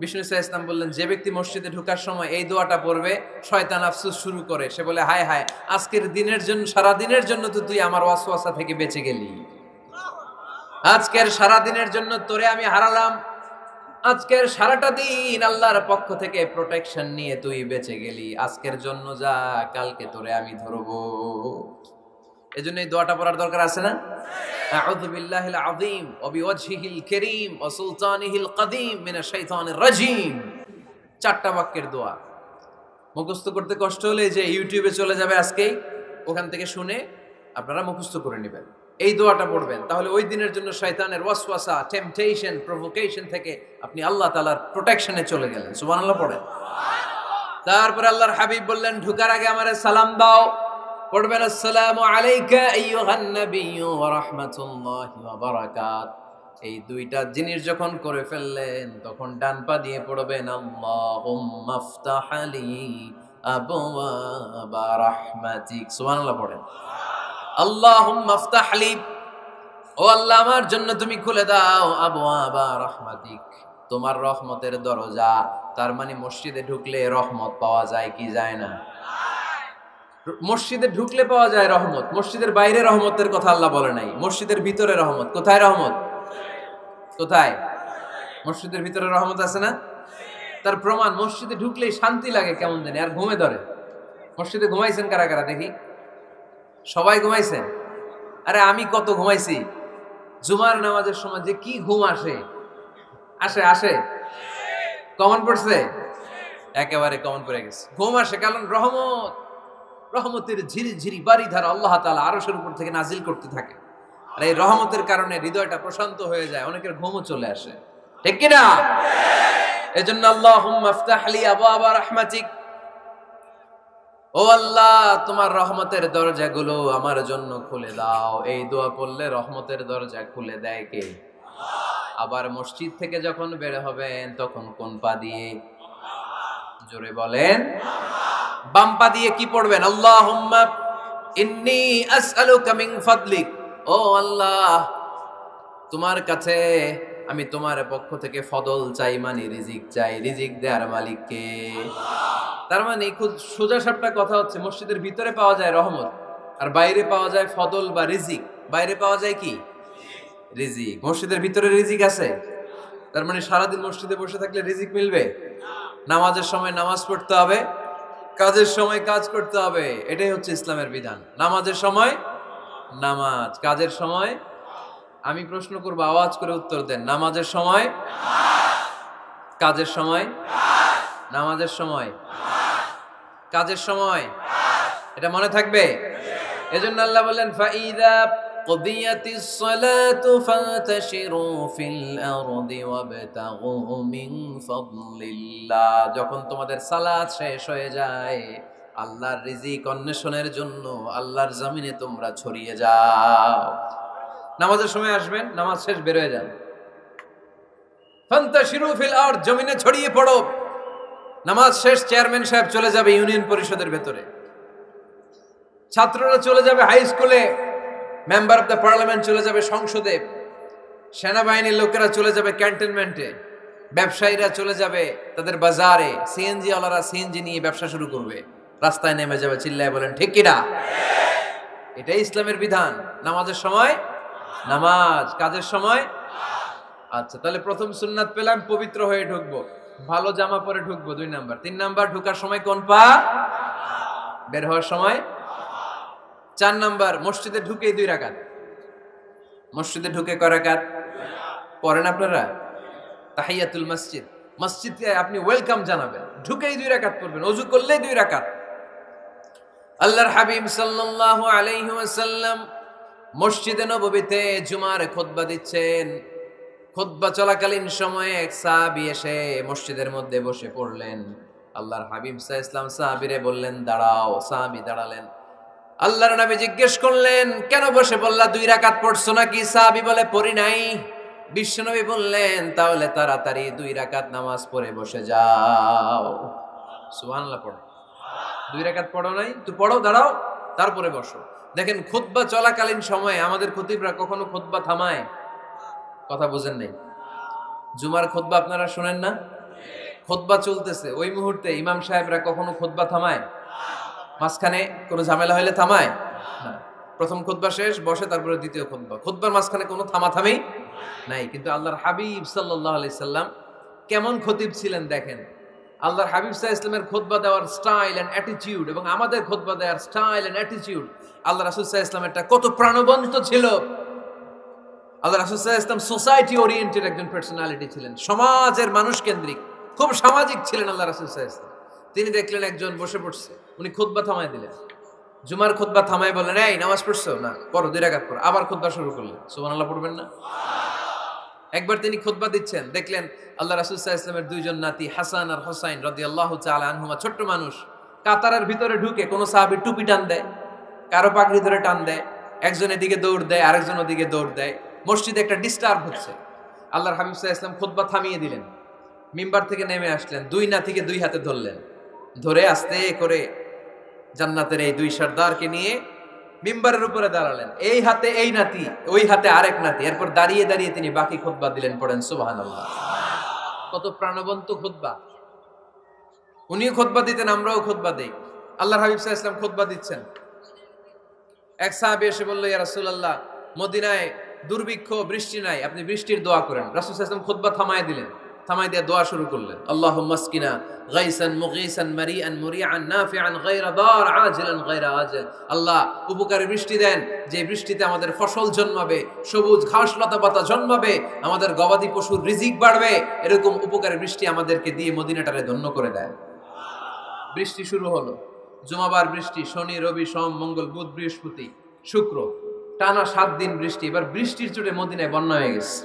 বিষ্ণু ইসা ইসলাম বললেন, যে ব্যক্তি মসজিদে ঢোকার সময় এই দোয়াটা পড়বে, শয়তান আফসোস শুরু করে, সে বলে, হায় হায়, আজকের দিনের জন্য, সারা দিনের জন্য তো তুই আমার ওয়াসওয়াসা থেকে বেঁচে গেলি, আজকের সারা দিনের জন্য তোরে আমি হারালাম, আজকের সারাটা দিন আল্লাহর পক্ষ থেকে প্রোটেকশন নিয়ে তুই বেঁচে গেলি, আজকের জন্য যা, কালকে তোরে আমি ধরবো। এজন্য এই দোয়াটা পড়ার দরকার আছে না? আউযু বিল্লাহিল আযীম ওয়া বিওয়াজহিল কারীম ওয়া সুলতানিহিল কাদীম মিনাশ শাইতানির রাজীম। চারটা বাক্যের দোয়া। মুখস্থ করতে কষ্ট হলে যে ইউটিউবে চলে যাবে আজকেই, ওখান থেকে শুনে আপনারা মুখস্থ করে নেবেন, এই দোয়াটা পড়বেন, তাহলে ওই দিনের জন্য শয়তানের ওয়াসওয়াসা, টেম্পটেশন, প্রভোকেশন থেকে আপনি আল্লাহ তাআলার প্রোটেকশনে চলে গেলেন। সুবহানাল্লাহ পড়েন। তারপরে আল্লাহর হাবিব বললেন, ঢোকার আগে আমারে সালাম দাও। পড়বেন, আসসালামু আলাইকা আইয়ুহান নাবিয়্যু ওয়া রাহমাতুল্লাহি ওয়া বারাকাত। এই দুইটা জিনিস যখন করে ফেললেন, তখন ডান পা দিয়ে পড়বেন, আল্লাহুম্মা আফতাহ লি আবওয়াবা রাহমাতিক। সুবহানাল্লাহ পড়েন। আল্লাহুম্মা আফতাহ লি, ও আল্লাহ আমার জন্য তুমি খুলে দাও, আবওয়াবা রাহমাতিক, তোমার রহমতের দরজা। তার মানে মসজিদে ঢুকলে রহমত পাওয়া যায় কি যায় না? মসজিদে ঢুকলে পাওয়া যায় রহমত, মসজিদের বাইরে রহমতের কথা আল্লাহ বলে নাই, মসজিদের ভিতরে রহমত। কোথায় রহমত? কোথায়? মসজিদের ভিতরে রহমত আছে না? তার প্রমাণ, মসজিদে ঢুকলেই শান্তি লাগে কেমন জানি, আর ঘুমে ধরে। মসজিদে ঘুমাইছেন কারা কারা দেখি? সবাই ঘুমাইছেন? আরে আমি কত ঘুমাইছি। জুমার নামাজের সময় যে কি ঘুম আসে, আসে আসে, কমন পড়ছে, একেবারে কমন পড়ে গেছে, ঘুম আসে। কারণ রহমত, রহমতের ঝিরি ঝিরি বাড়ি ধারা আল্লাহ তাআলা আরশের উপর থেকে নাজিল করতে থাকে, আর এই রহমতের কারণে হৃদয়টা প্রশান্ত হয়ে যায়, অনেকের ঘুমও চলে আসে, ঠিক কি না? এজন্য আল্লাহুম্মা আফতাহ লি আবওয়াবা রাহমাতিক, ও আল্লাহ তোমার রহমতের দরজাগুলো আমার জন্য খুলে দাও। এই দোয়া পড়লে রহমতের দরজা খুলে দেয় কে? আবার মসজিদ থেকে যখন বের হবেন, তখন কোন পা দিয়ে? জোরে বলেন। বাম পা দিয়ে কি পড়বেন? আল্লাহুম্মা ইন্নী আসআলুকা মিন ফাদলিক, ও আল্লাহ তোমার কাছে আমি তোমার পক্ষ থেকে ফদল চাই, মানে রিজিক চাই, রিজিক দেওয়ার মালিক কে? তার মানে খুব সোজা সাপটা কথা হচ্ছে, মসজিদের ভিতরে পাওয়া যায় রহমত, আর বাইরে পাওয়া যায় ফদল বা রিজিক। বাইরে পাওয়া যায় কি? রিজিক। মসজিদের ভিতরে রিজিক আছে, তার মানে সারাদিন মসজিদে বসে থাকলে রিজিক মিলবে? নামাজের সময় নামাজ পড়তে হবে, কাজের সময় কাজ করতে হবে, এটাই হচ্ছে ইসলামের বিধান। নামাজের সময় নামাজ, কাজের সময়। আমি প্রশ্ন করবো, আওয়াজ করে উত্তর দেন। নামাজের সময়, কাজের সময়, নামাজের সময়, কাজের সময়, এটা মনে থাকবে। এজন্য আল্লাহ বললেন, ফাইদা কুদিয়াতিস সালাতু ফান্তাশিরু ফিল আরদি ওয়াবতাগু মিন ফাদলিল্লাহ। যখন তোমাদের সালাত শেষ হয়ে যায়, আল্লাহর রিজিক অন্বেষণের জন্য আল্লাহর জমিনে তোমরা ছড়িয়ে যাও। নামাজের সময় আসবেন, নামাজ শেষ বের হয়ে যান, ফান্তাশিরু ফিল আরদ, জমিনে ছড়িয়ে পড়ো। নামাজ শেষ, চেয়ারম্যান সাহেব চলে যাবে ইউনিয়ন পরিষদের ভেতরে, ছাত্ররা চলে যাবে হাই স্কুলে, মেম্বার অফ দ্য পার্লামেন্ট চলে যাবে সংসদে, সেনাবাহিনীর লোকেরা চলে যাবে ক্যান্টনমেন্টে, ব্যবসায়ীরা চলে যাবে তাদের বাজারে, সিএনজি ওয়ালারা সিএনজি নিয়ে ব্যবসা শুরু করবে, রাস্তায় নেমে যাবে, চিল্লায় বলেন ঠিক কিনা? এটাই ইসলামের বিধান। নামাজের সময় নামাজ, কাজের সময়। আচ্ছা, তাহলে প্রথম সুন্নাত পেলাম, পবিত্র হয়ে ঢুকবো, ভালো জামা পরে ঢুকবো, 2 নাম্বার। 3 নাম্বার, ঢোকার সময় কোন পা, বের হওয়ার সময়। 4 নাম্বার, মসজিদে ঢুকেই 2 রাকাত। মসজিদে ঢুকে কয় রাকাত পড়েন আপনারা? তাহিয়াতুল মসজিদ, মসজিদে আপনি ওয়েলকাম জানাবেন, ঢুকেই 2 রাকাত পড়বেন, ওযু করলেই 2 রাকাত। আল্লাহর হাবিব সাল্লাল্লাহু আলাইহি ওয়াসাল্লাম মসজিদে নববীতে জুমার খুতবা দিচ্ছেন। খুতবা চলাকালীন সময়ে এক সাহাবী এসে মসজিদের মধ্যে বসে পড়লেন। আল্লাহর হাবিব সাল্লাল্লাহু আলাইহি ওয়াসাল্লাম সাহাবীরে বললেন, দাঁড়াও। সাহাবী দাঁড়ালেন। আল্লাহর নবী জিজ্ঞেস করলেন, কেন বসে বললা, 2 রাকাত পড়ছো নাকি? সাহাবী বলে, পড়ি নাই। বিশ্বনবী বললেন, তাহলে তাড়াতাড়ি 2 রাকাত নামাজ পড়ে বসে যাও। সুবহানাল্লাহ পড়ো। 2 রাকাত পড়ো নাই তো পড়ো, দাঁড়াও, তারপরে বসো। দেখেন, খুতবা চলাকালীন সময়ে আমাদের খতিবরা কখনো খুতবা থামায়? কথা বুঝেন নাই? জুমার খুতবা আপনারা শুনেন না? খুতবা চলতেছে, ওই মুহূর্তে ইমাম সাহেবরা কখনো খুতবা থামায়? মাঝখানে কোনো ঝামেলা হইলে থামায় না। প্রথম খুতবা শেষ, বসে, তারপরে দ্বিতীয় খুতবা। খুতবার মাঝখানে কোনো থামাথামি নাই। কিন্তু আল্লাহর হাবিব সাল্লাল্লাহু আলাইহি সাল্লাম কেমন খতিব ছিলেন দেখেন। আল্লাহর হাবিব সাল্লাল্লাহু আলাইহি সাল্লামের খুতবা দেওয়ার স্টাইল এন্ড অ্যাটিটিউড এবং আমাদের খুতবা দেওয়ার স্টাইল এন্ড অ্যাটিটিউড, আল্লাহ রাসূল সাল্লাল্লাহু আলাইহি সাল্লামেরটা কত প্রাণবন্ত ছিল। আল্লাহ রাসূল সাল্লাল্লাহু আলাইহি সাল্লাম সোসাইটি ওরিয়েন্টেড একজন পার্সোনালিটি ছিলেন, সমাজের মানুষ কেন্দ্রিক, খুব সামাজিক ছিলেন আল্লাহ রাসূল সাল্লাল্লাহু আলাইহি সাল্লাম। তিনি দেখলেন একজন বসে পড়ছে, উনি খুতবা থামায় দিলেন। জুমার খুতবা থামায় বললেন, এই নামাজ পড়ছো? না। পড়ো, 2 রাকাত পড়ো। আবার খুতবা শুরু করলেন। সুবহানাল্লাহ পড়বেন না? একবার তিনি খুতবা দিচ্ছেন, দেখলেন আল্লাহ রাসূল সাল্লাল্লাহু আলাইহি ওয়াসাল্লামের দুইজন নাতি হাসান আর হুসাইন রাদিয়াল্লাহু তাআলা আনহুমা, ছোট্ট মানুষ, কাতারের ভিতরে ঢুকে কোন সাহাবী টুপি টান দেয়, কারো পাগড়ি ধরে টান দেয়, একজন এদিকে দৌড় দেয়, আরেকজন ওদিকে দৌড় দেয়। মসজিদে একটা ডিস্টার্ব হচ্ছে। আল্লাহর হাবিব সাল্লাল্লাহু আলাইহি ওয়াসাল্লাম খুতবা থামিয়ে দিলেন, মিম্বার থেকে নেমে আসলেন, দুই নাতিকে দুই হাতে ধরলেন, ধরে আস্তে করে জান্নাতের এই দুই সর্দারকে নিয়ে মিম্বারের উপরে দাঁড়ালেন। এই হাতে এই নাতি, ওই হাতে আরেক নাতি। এরপর দাঁড়িয়ে দাঁড়িয়ে তিনি বাকি খুতবা দিলেন। পড়েন সুবহানাল্লাহ। কত প্রাণবন্ত খুতবা। উনিও খুতবা দিতেন, আমরাও খুতবা দেই। আল্লাহর হাবিব সাল্লাল্লাহু আলাইহি ওয়াসাল্লাম খুতবা দিচ্ছেন, এক সাহাবী এসে বলল, ইয়া রাসূলুল্লাহ, মদিনায় দুর্ভিক্ষ, বৃষ্টি নাই, আপনি বৃষ্টির দোয়া করেন। রাসূল সাল্লাল্লাহু আলাইহি ওয়াসাল্লাম খুতবা থামায় দিলেন, থামাই দিয়ে দোয়া শুরু করলেন। আল্লাহুম্মা আসকিনা গাইসান মুগীসান মারিআন মুরিআন নাফিআন গায়রা দার আজিলান গায়রা আজিল। আল্লাহ, উপকারী বৃষ্টি দেন, যে বৃষ্টিতে আমাদের ফসল জন্মাবে, সবুজ ঘাস লতা পাতা জন্মাবে, আমাদের গবাদি পশুর রিজিক বাড়বে। এরকম উপকারী বৃষ্টি আমাদেরকে দিয়ে মদিনাটারে ধন্য করে দেয়। বৃষ্টি শুরু হলো। জুমাবার বৃষ্টি, শনি রবি সোম মঙ্গল বুধ বৃহস্পতি শুক্র, টানা 7 দিন বৃষ্টি। এবার বৃষ্টির চোটে মদিনায় বন্যা হয়ে গেছে।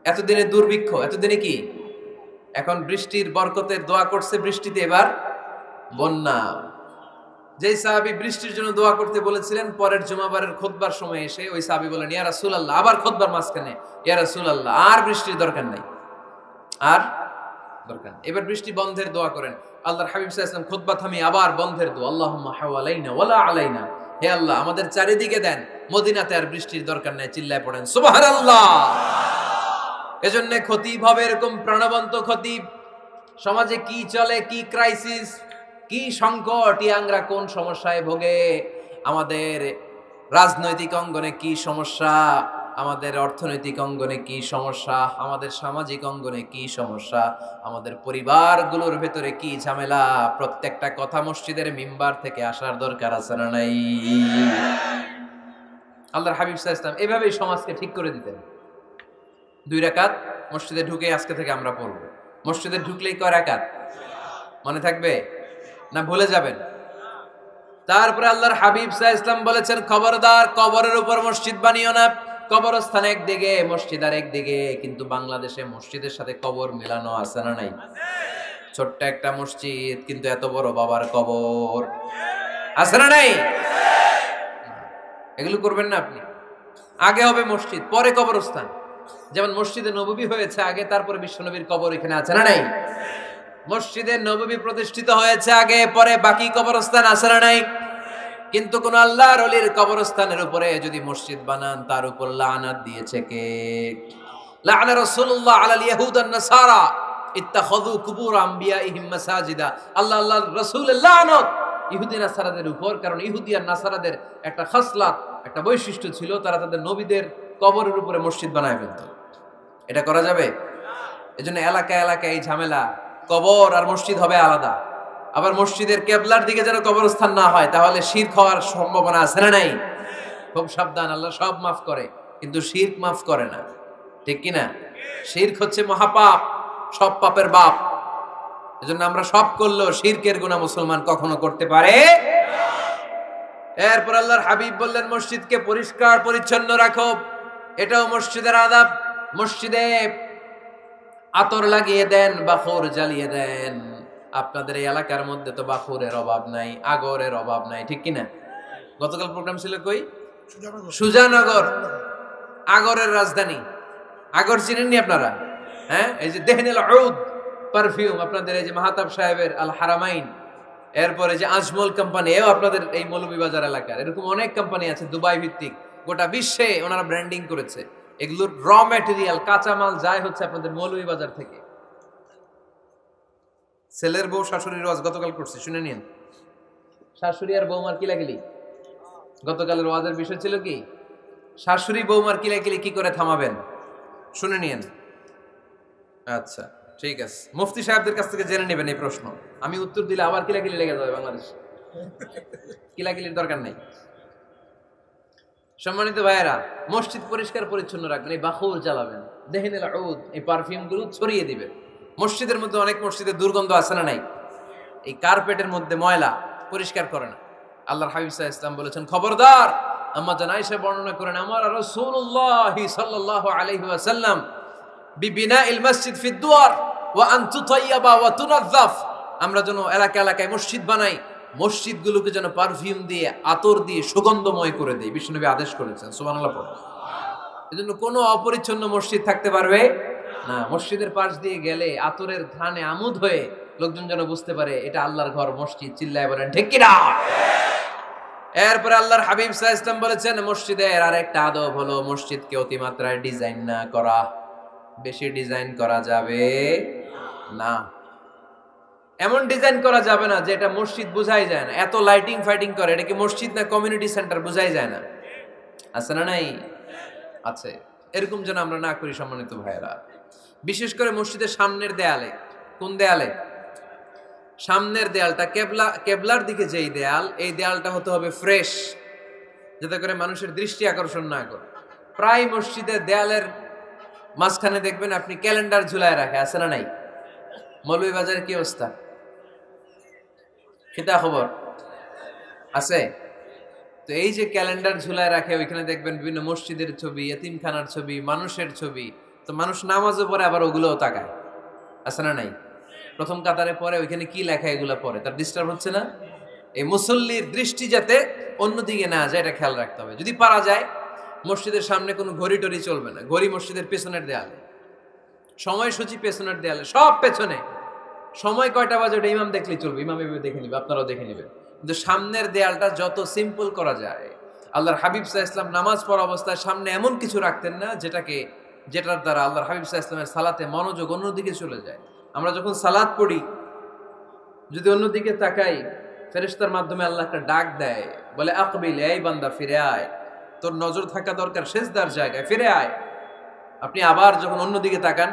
এতদিনে দুর্ভিক্ষ, এতদিনে কি? এখন বৃষ্টির বরকতের দোয়া করছে, বৃষ্টিতে এবার বন্যা। যেই সাহাবী বৃষ্টির জন্য দোয়া করতে বলেছিলেন, পরের জুমাবারের খুতবার সময় এসে ওই সাহাবী বলেন, ইয়া রাসূলুল্লাহ, আবার খুতবার মাঝখানে, ইয়া রাসূলুল্লাহ, আর বৃষ্টির দরকার নাই, আর দরকার নেই, এবার বৃষ্টি বন্ধের দোয়া করেন। আল্লাহর হাবিব সাল্লাল্লাহু আলাইহি ওয়াসাল্লাম খুতবা থামিয়ে আবার বন্ধের দোয়া, আল্লাহুম্মা হাওয়ালাইনা ওয়ালা আলাইনা। হে আল্লাহ, আমাদের চারিদিকে দেন, মদিনাতে আর বৃষ্টির দরকার নাই। চিল্লায় পড়েন সুবহানাল্লাহ। এজন্য খতিব হবে এরকম প্রাণবন্ত খতিব। সমাজে কি চলে, কি ক্রাইসিস, কি সংকট, ইয়াংরা কোন সমস্যায় ভোগে, আমাদের রাজনৈতিক অঙ্গনে কি সমস্যা, আমাদের অর্থনৈতিক অঙ্গনে কি সমস্যা, আমাদের সামাজিক অঙ্গনে কি সমস্যা, আমাদের পরিবারগুলোর ভেতরে কি ঝামেলা, প্রত্যেকটা কথা মসজিদের মিম্বার থেকে আসার দরকার আছে না নাই? আল্লাহর হাবিব সাল্লাল্লাহু আলাইহি ওয়াসাল্লাম এভাবেই সমাজকে ঠিক করে দিতেন। 2 রাকাত মসজিদে ঢুকে আজকে থেকে আমরা পড়ব। মসজিদে ঢুকলেই কয় রাকাত মনে থাকবে না ভুলে যাবেন? তারপরে আল্লাহর হাবিব সাল্লাল্লাহু আলাইহি ওয়াসাল্লাম বলেছেন, খবরদার কবরের উপর মসজিদ বানিও না। কবরস্থান একদিকে, মসজিদ আর একদিকে। কিন্তু বাংলাদেশে মসজিদের সাথে কবর মেলানো আছে না নাই? ছোট্ট একটা মসজিদ, কিন্তু এত বড় বাবার কবর আছে না নাই? এগুলো করবেন না আপনি। আগে হবে মসজিদ, পরে কবরস্থান। যেমন মসজিদে নববী হয়েছে আগে, তারপরে বিশ্বনবীর কবর এখানে আছে না নাই? মসজিদে নববী প্রতিষ্ঠিত হয়েছে আগে, পরে বাকি কবরস্থান আছে না নাই? কিন্তু কোন আল্লাহর ওলির কবরস্থানের উপরে যদি মসজিদ বানান, তার উপর লানাত দিয়েছে কে? লাআনা রাসূলুল্লাহ আলাল ইয়াহুদ ওয়ান নাসারা ইত্তাখাযু কুবুর আমবিয়াইহিম মাসাজিদা। আল্লাহর রাসূলের লানত ইহুদি নাসারাদের উপর, কারণ ইহুদি আর নাসারাদের একটা খাসলাত, একটা বৈশিষ্ট্য ছিল, তারা তাদের নবীদের কবরের উপরে মসজিদ বানায় ফেলত। এটা করা যাবে? এজন্য এলাকায় এলাকায় এই ঝামেলা, কবর আর মসজিদ হবে আলাদা। আবার মসজিদের কেবলার দিকে যেন কবরস্থান না হয়, তাহলে শিরক হওয়ার সম্ভাবনা আছে না নাই? খুব সাবধান। আল্লাহ সব মাফ করে, কিন্তু শিরক মাফ করে না, ঠিক কি না? শিরক হচ্ছে মহাপাপ, সব পাপের বাপ। এজন্য আমরা সব করলেও শিরকের গুনাহ মুসলমান কখনো করতে পারে। এরপর আল্লাহর হাবিব বললেন, মসজিদকে পরিষ্কার পরিচ্ছন্ন রাখো, এটাও মসজিদের আদাব। মসজিদে আতর লাগিয়ে দেন, বাখর জ্বালিয়ে দেন। আপনাদের এই এলাকার মধ্যে তো বাখুরের অভাব নাই, আগরের অভাব নাই, ঠিক কিনা? গতকাল প্রোগ্রাম ছিল কই? সুজানগর, আগরের রাজধানী। আগর চিনেননি আপনারা? হ্যাঁ, এই যে দেহনেল উদ পারফিউম, আপনাদের এই যে মাহতাব সাহেবের আল হারামাইন, এরপরে যে আজমল কোম্পানি, এও আপনাদের এই মৌলভীবাজার এলাকার। এরকম অনেক কোম্পানি আছে দুবাই ভিত্তিক, গোটা বিশ্বে ওনারা ব্র্যান্ডিং করেছে। এগুলোর র ম্যাটেরিয়াল, কাঁচামাল যায় হচ্ছে আপনাদের মৌলভীবাজার থেকে। ছেলের বউ শাশুড়ির ওয়াজ গতকাল করছে, শুনে নিন। শাশুড়ি আর বৌমার কিলাকিলি, গতকালের ওয়াজের বিষয় ছিল কি? শাশুড়ি বৌমার কিলাকিলি কি করে থামাবেন, শুনে নিন। আচ্ছা ঠিক আছে, মুফতি সাহেবদের কাছ থেকে জেনে নেবেন এই প্রশ্ন। আমি উত্তর দিলে আবার কিলাকিলি লেগে যাবে বাংলাদেশ, কিলাকিলির দরকার নেই। সম্মানিত ভাইয়েরা, মসজিদ পরিষ্কার পরিচ্ছন্ন রাখবেন, এই বাখুর জ্বালাবেন, দেহিনেল উদ, এই পারফিউম গুলো ছড়িয়ে দিবেন। মসজিদের মধ্যে অনেক মসজিদে দুর্গন্ধ আছে না নাই? এই কার্পেটের মধ্যে ময়লা, পরিষ্কার করে না। আল্লাহর হাবিব সাল্লাল্লাহু আলাইহি ওয়াসাল্লাম বলেছেন, খবরদার। আম্মা জান আয়েশা বর্ণনা করেন, আমার রাসূলুল্লাহ সাল্লাল্লাহু আলাইহি ওয়াসাল্লাম বিবিনাইল মসজিদ ফি দুয়ার ওয়া আন তুতাইয়াবা ওয়া তুনাযাফ, আমরা যেন এলাকা এলাকায় মসজিদ বানাই, মসজিদগুলোকে যেন পারফিউম দিয়ে, আতর দিয়ে সুগন্ধময় করে দেই। বিশ্বনবী আদেশ করেছেন, সুবহানাল্লাহ পড়ুন। এজন্য কোনো অপরিচ্ছন্ন মসজিদ থাকতে পারবে না। মসজিদের পাশ দিয়ে গেলে আতরের ঘ্রাণে আমোদ হয়ে লোকজন যেন বুঝতে পারে এটা আল্লাহর ঘর, মসজিদ। চিল্লায় বলেন ঠিক কি না? এরপরে আল্লাহর হাবিব সাল্লাল্লাহু আলাইহি ওয়াসাল্লাম বলেছেন, মসজিদের আরেকটা আদব হলো মসজিদকে অতিমাত্রায় ডিজাইন না করা। বেশি ডিজাইন করা যাবে না। এমন ডিজাইন করা যাবে না যে এটা মসজিদ বোঝাই যায় না। এত লাইটিং ফাইটিং করে, এটা কি মসজিদ না কমিউনিটি সেন্টার বোঝাই যায় না। আছে না নাই? আছে। এরকম যেন আমরা না করি সম্মানিত ভাইয়েরা। বিশেষ করে মসজিদের সামনের দেয়ালে। কোন দেয়ালে? সামনের দেয়ালটা, কেবলার দিকে যেই দেয়াল, এই দেয়ালটা হতে হবে ফ্রেশ, যাতে করে মানুষের দৃষ্টি আকর্ষণ না করে। প্রায় মসজিদের দেয়ালের মাঝখানে দেখবেন আপনি ক্যালেন্ডার ঝুলায় রাখে, আছে না নাই? মৌলভীবাজারে কি অবস্থা? খিতা খবর আছে? তো এই যে ক্যালেন্ডার ঝুলায় রাখে, ওইখানে দেখবেন বিভিন্ন মসজিদের ছবি, এতিমখানার ছবি, মানুষের ছবি। তো মানুষ নামাজও পড়ে, আবার ওগুলোও তাকায়, আছে না নাই? প্রথম কাতারে পরে ওইখানে কি লেখা, এগুলো পরে, তার ডিস্টার্ব হচ্ছে না? এই মুসল্লির দৃষ্টি যাতে অন্যদিকে না যায়, এটা খেয়াল রাখতে হবে। যদি পারা যায়, মসজিদের সামনে কোনো ঘড়ি টড়ি চলবে না। ঘড়ি মসজিদের পেছনের দেয়ালে, সময়সূচি পেছনের দেয়ালে, সব পেছনে। সময় কয়টা বাজে ওটা ইমাম দেখলেই চলবে, ইমাম এভাবে দেখে নিবে, আপনারাও দেখে নিবেন। কিন্তু সামনের দেয়ালটা যত সিম্পল করা যায়। আল্লাহর হাবিব সাল্লাল্লাহু আলাইহি ওয়াসাল্লাম নামাজ পড়া অবস্থায় সামনে এমন কিছু রাখতেন না যেটার দ্বারা আল্লাহর হাবিব সাল্লাল্লাহু আলাইহি ওয়াসাল্লামের সালাতে মনোযোগ অন্যদিকে চলে যায়। আমরা যখন সালাত পড়ি, যদি অন্যদিকে তাকাই, ফেরেশতার মাধ্যমে আল্লাহ একটা ডাক দেয়, বলে আকবিল, এই বান্দা ফিরে আয়, তোর নজর থাকা দরকার সিজদার জায়গায়, ফিরে আয়। আপনি আবার যখন অন্যদিকে তাকান,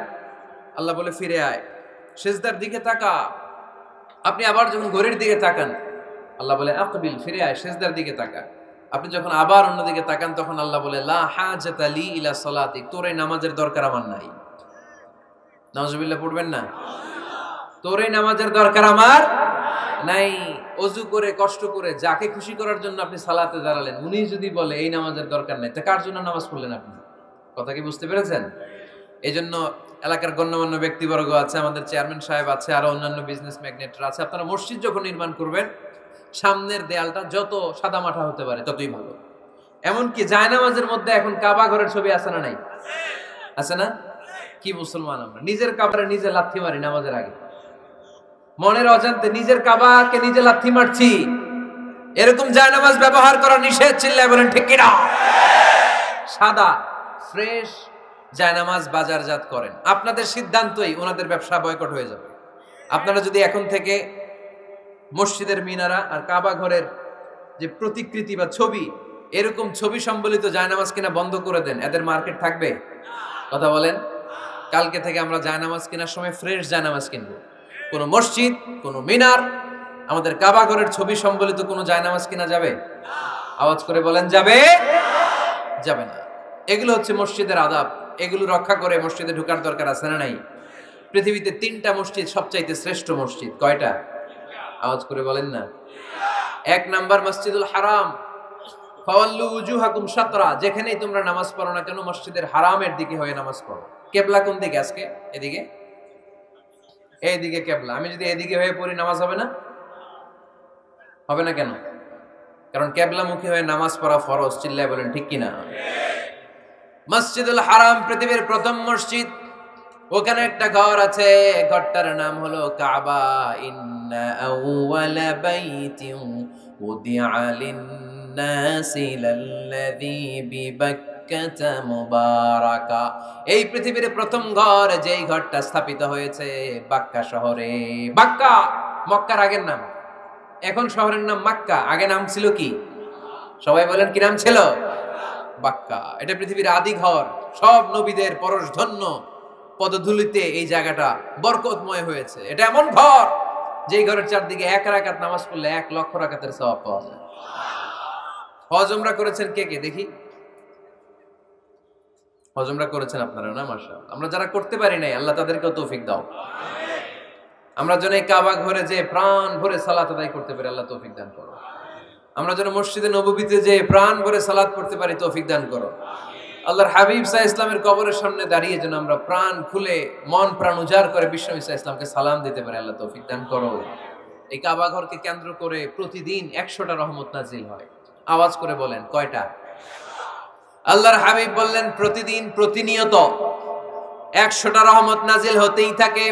আল্লাহ বলে ফিরে আয়, সিজদার দিকে তাকা। আপনি আবার যখন ঘড়ির দিকে তাকান, আল্লাহ বলে আকবিল, ফিরে আয়, সিজদার দিকে তাকা। আপনি যখন আবার অন্যদিকে তাকান, তখন আল্লাহ বলে লা হাজাতা লি ইলা সালাতিক, তোর এই নামাজের দরকার আমার নাই। নাউজুবিল্লাহ পড়বেন না? তোর এই নামাজের দরকার আমার নাই। অজু করে কষ্ট করে যাকে খুশি করার জন্য আপনি সালাতে দাঁড়ালেন, উনি যদি বলে এই নামাজের দরকার নাই, তা কার জন্য নামাজ পড়লেন আপনি? কথা কি বুঝতে পেরেছেন? এই জন্য এলাকার গণ্যমান্য ব্যক্তিবর্গ আছে, আমাদের চেয়ারম্যান সাহেব আছে, আরো অন্যান্য বিজনেস ম্যাগনেটরা আছে। আপনারা মসজিদ যখন নির্মাণ করবেন, সামনের দেয়ালটা যত সাদামাটা হতে পারে ততই ভালো। এমনকি জায়নামাজের মধ্যে এখন কাবা ঘরের ছবি আছে না নাই? আছে না? কি মুসলমান আমরা, নিজের কাবারে নিজে লাথি মারি নামাজের আগে, মনের অজান্তে নিজের কাবাকে নিজে লাথি মারছি। এরকম জায়নামাজ ব্যবহার করা নিষেধ। চিল্লায় বলেন ঠিক কি না? সাদা ফ্রেশ জায়নামাজ বাজারজাত করেন, আপনাদের সিদ্ধান্তই ওনাদের ব্যবসা বয়কট হয়ে যাবে। আপনারা যদি এখন থেকে মসজিদের মিনারা আর কাবা ঘরের যে প্রতিকৃতি বা ছবি, এরকম ছবি সম্বলিত জায়নামাজ কিনা বন্ধ করে দেন, এদের মার্কেট থাকবে? কথা বলেন। কালকে থেকে আমরা জায়নামাজ কেনার সময় ফ্রেশ জায়নামাজ কিনবো। কোনো মসজিদ, কোনো মিনার, আমাদের কাবা ঘরের ছবি সম্বলিত কোনো জায়নামাজ কিনা যাবে? আওয়াজ করে বলেন, যাবে? যাবে না। এগুলো হচ্ছে মসজিদের আদাব। এগুলো রক্ষা করে মসজিদে ঢোকার দরকার আছে না নাই? পৃথিবীতে 3টা মসজিদ সবচাইতে শ্রেষ্ঠ মসজিদ। কয়টা? আওয়াজ করে বলেন না। 1 নাম্বার মসজিদুল হারাম, ফাওয়াল্লু উজুহাকুম শাতরা, যেখানেই তোমরা নামাজ পড়ো না কেন মসজিদের হারামের দিকে হয়ে নামাজ পড়ো। কিবলা কোন দিকে আজকে? এদিকে, এইদিকে কিবলা। আমি যদি এদিকে হয়ে পড়ি, নামাজ হবে না? হবে না কেন? কারণ কিবলামুখী হয়ে নামাজ পড়া ফরজ। চিল্লায় বলেন ঠিক কি না? মসজিদুল হারাম পৃথিবীর প্রথম মসজিদ। ওখানে একটা ঘর আছে, ঘরটার নাম হলো কাবা। ইন্না আউওয়ালা বাইতিন উদিআ লিন-নাসি লাল্লাযী বিবাক্কাতা বিবাক্কাতা মুবারাকা। এই পৃথিবীর প্রথম ঘর যেই ঘরটা স্থাপিত হয়েছে বাক্কা শহরে। বাক্কা মক্কার আগের নাম, এখন শহরের নাম মক্কা, আগে নাম ছিল কি? সবাই বলেন কি নাম ছিল? বাক্কা। এটা পৃথিবীর আদি ঘর, সব নবীদের পরশধন্য পদধূলিতে এই জায়গাটা বরকতময় হয়েছে। এটা এমন ঘর যেই ঘরের চারদিকে 1 রাকাত নামাজ পড়লে 1 লক্ষ রাকাতের সওয়াব পাওয়া যায়। হজ উমরা করেছেন কে কে দেখি? হজ উমরা করেছেন আপনারা না? মাশাআল্লাহ। আমরা যারা করতে পারি নাই আল্লাহ তাদেরকেও তৌফিক দাও। আমরা যেন এই কাবা ঘরে যে প্রাণ ভরে সালাত আদায় করতে পারি, আল্লাহ তৌফিক দান করো। আমরা যেন মসজিদে নববীতে যে প্রাণ ভরে সালাত পড়তে পারি, তৌফিক দান করো। আল্লাহর হাবিব সাল্লাল্লাহু আলাইহি ইসলামের কবরের সামনে দাঁড়িয়ে যেন আমরা প্রাণ খুলে মন প্রাণ উজাড় করে বিশ্বনবী সাল্লাল্লাহু আলাইহি ইসলামকে সালাম দিতে পারি, আল্লাহ তৌফিক দান করো। এই কাবা ঘরকে কেন্দ্র করে প্রতিদিন 100টা রহমত নাজিল হয়। আওয়াজ করে বলেন কয়টা? আল্লাহর হাবিব বললেন প্রতিদিন প্রতিনিয়ত 100টা রহমত নাজিল হতেই থাকে।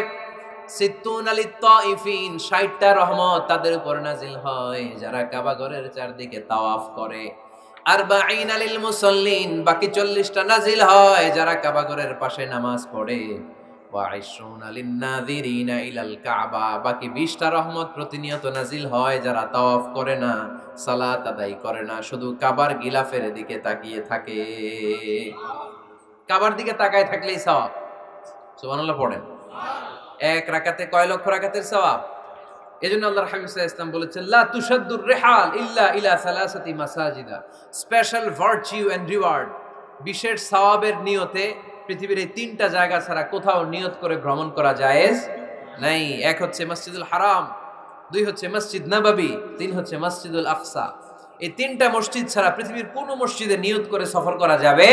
60টা রহমত তাদের উপর নাজিল হয় যারা কাবা ঘরের চারদিকে তাওয়াফ করে। 40 লিল মুসাল্লিন, বাকি 40টা নাজিল হয় যারা কাবা ঘরের পাশে নামাজ পড়ে। ওয়া 20 লিন নাযিরিনা ইলাল কাবা, বাকি 20টা রহমত প্রতিনিয়ত নাজিল হয় যারা তাওয়াফ করে না, সালাত আদায় করে না, শুধু কাবার গিলাফের দিকে তাকিয়ে থাকে। কাবার দিকে তাকায় থাকলেই সওয়াব। সুবহানাল্লাহ পড়েন। 1 রাকাতে কয় লক্ষ রাকাতের সওয়াব? এজন্য আল্লাহর হাবিব সাল্লাল্লাহু আলাইহি ওয়াসাল্লাম বলেছেন লা তুশাদ্দুর রিহাল ইল্লা ইলা সালাসাতি মাসাজিদা, স্পেশাল ভার্চু এন্ড রিওয়ার্ড, বিশেষ সওয়াবের নিয়তে পৃথিবীর এই 3টা জায়গা ছাড়া কোথাও নিয়ত করে ভ্রমণ করা জায়েজ নাই। 1 হচ্ছে মসজিদুল হারাম, 2 হচ্ছে মসজিদ নববী, 3 হচ্ছে মসজিদুল আকসা। এই 3টা মসজিদ ছাড়া পৃথিবীর কোনো মসজিদে নিয়ত করে সফর করা যাবে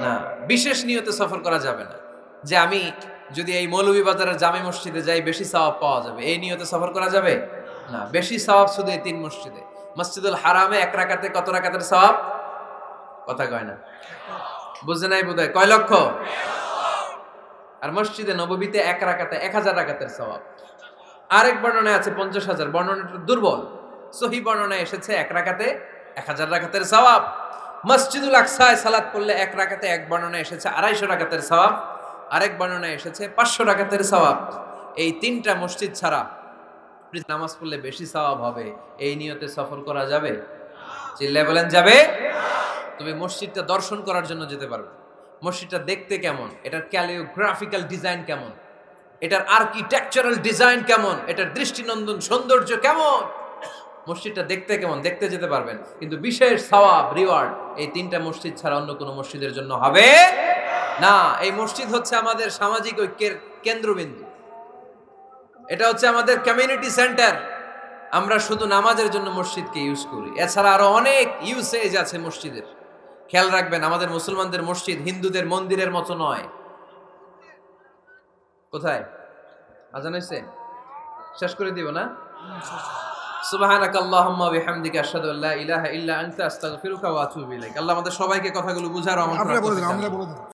না, বিশেষ নিয়তে সফর করা যাবে না। যে আমি যদি এই মৌলভীবাজারের জামে মসজিদে যাই বেশি সওয়াব পাওয়া যাবে, এই নিয়তে সফর করা যাবে না। বেশি সওয়াব শুধু এই 3 মসজিদে। মসজিদুল হারামে 1 রাকাতে কত রাকাতের সওয়াব? কথা কয় না, বুঝে নাই বোধহয়। কয় লক্ষ? আর মসজিদে নববীতে 1 রাকাতে 1000 রাকাতের সওয়াব। আরেক বর্ণনায় আছে 50,000, বর্ণনাটা দুর্বল। সহিহ বর্ণনায় এসেছে 1 রাকাতে 1000 রাকাতের সওয়াব। মসজিদুল আকসায় সালাত পড়লে 1 রাকাতে, এক বর্ণনায় এসেছে 250 রাকাতের সওয়াব, আরেক বর্ণনায় এসেছে 500 রাকাতের সওয়াব। এই 3টা মসজিদ ছাড়া নামাজ পড়লে বেশি সওয়াব হবে, এই নিয়তে সফর করা যাবে? চিল্লায় বলেন যাবে? তবে মসজিদটা দর্শন করার জন্য যেতে পারবে। মসজিদটা দেখতে কেমন, এটার ক্যালিওগ্রাফিক্যাল ডিজাইন কেমন, এটার আর্কিটেকচারাল ডিজাইন কেমন, এটার দৃষ্টিনন্দন সৌন্দর্য কেমন, মসজিদটা দেখতে কেমন, দেখতে যেতে পারবেন। কিন্তু বিশেষ সওয়াব রিওয়ার্ড এই 3টা মসজিদ ছাড়া অন্য কোনো মসজিদের জন্য হবে না। এই মসজিদ হচ্ছে আমাদের সামাজিক ঐক্যের কেন্দ্রবিন্দু, এটা হচ্ছে আমাদের কমিউনিটি সেন্টার। আমরা শুধু নামাজের জন্য মসজিদকে ইউজ করি, এছাড়া আরো অনেক ইউসেজ আছে মসজিদের। খেয়াল রাখবেন, আমাদের মুসলমানদের মসজিদ হিন্দুদের মন্দিরের মতো নয়। কোথায় আজান হইছে? শেষ করে দিব না? সুবহানাকাল্লাহুম্মা ওয়া বিহামদিকা আশহাদু আল্লা ইলাহা ইল্লা আনতা আস্তাগফিরুকা ওয়া আতুবু ইলাইক। আল্লাহ আমাদের সবাইকে কথাগুলো বুঝার আমল করার তৌফিক দান করুন।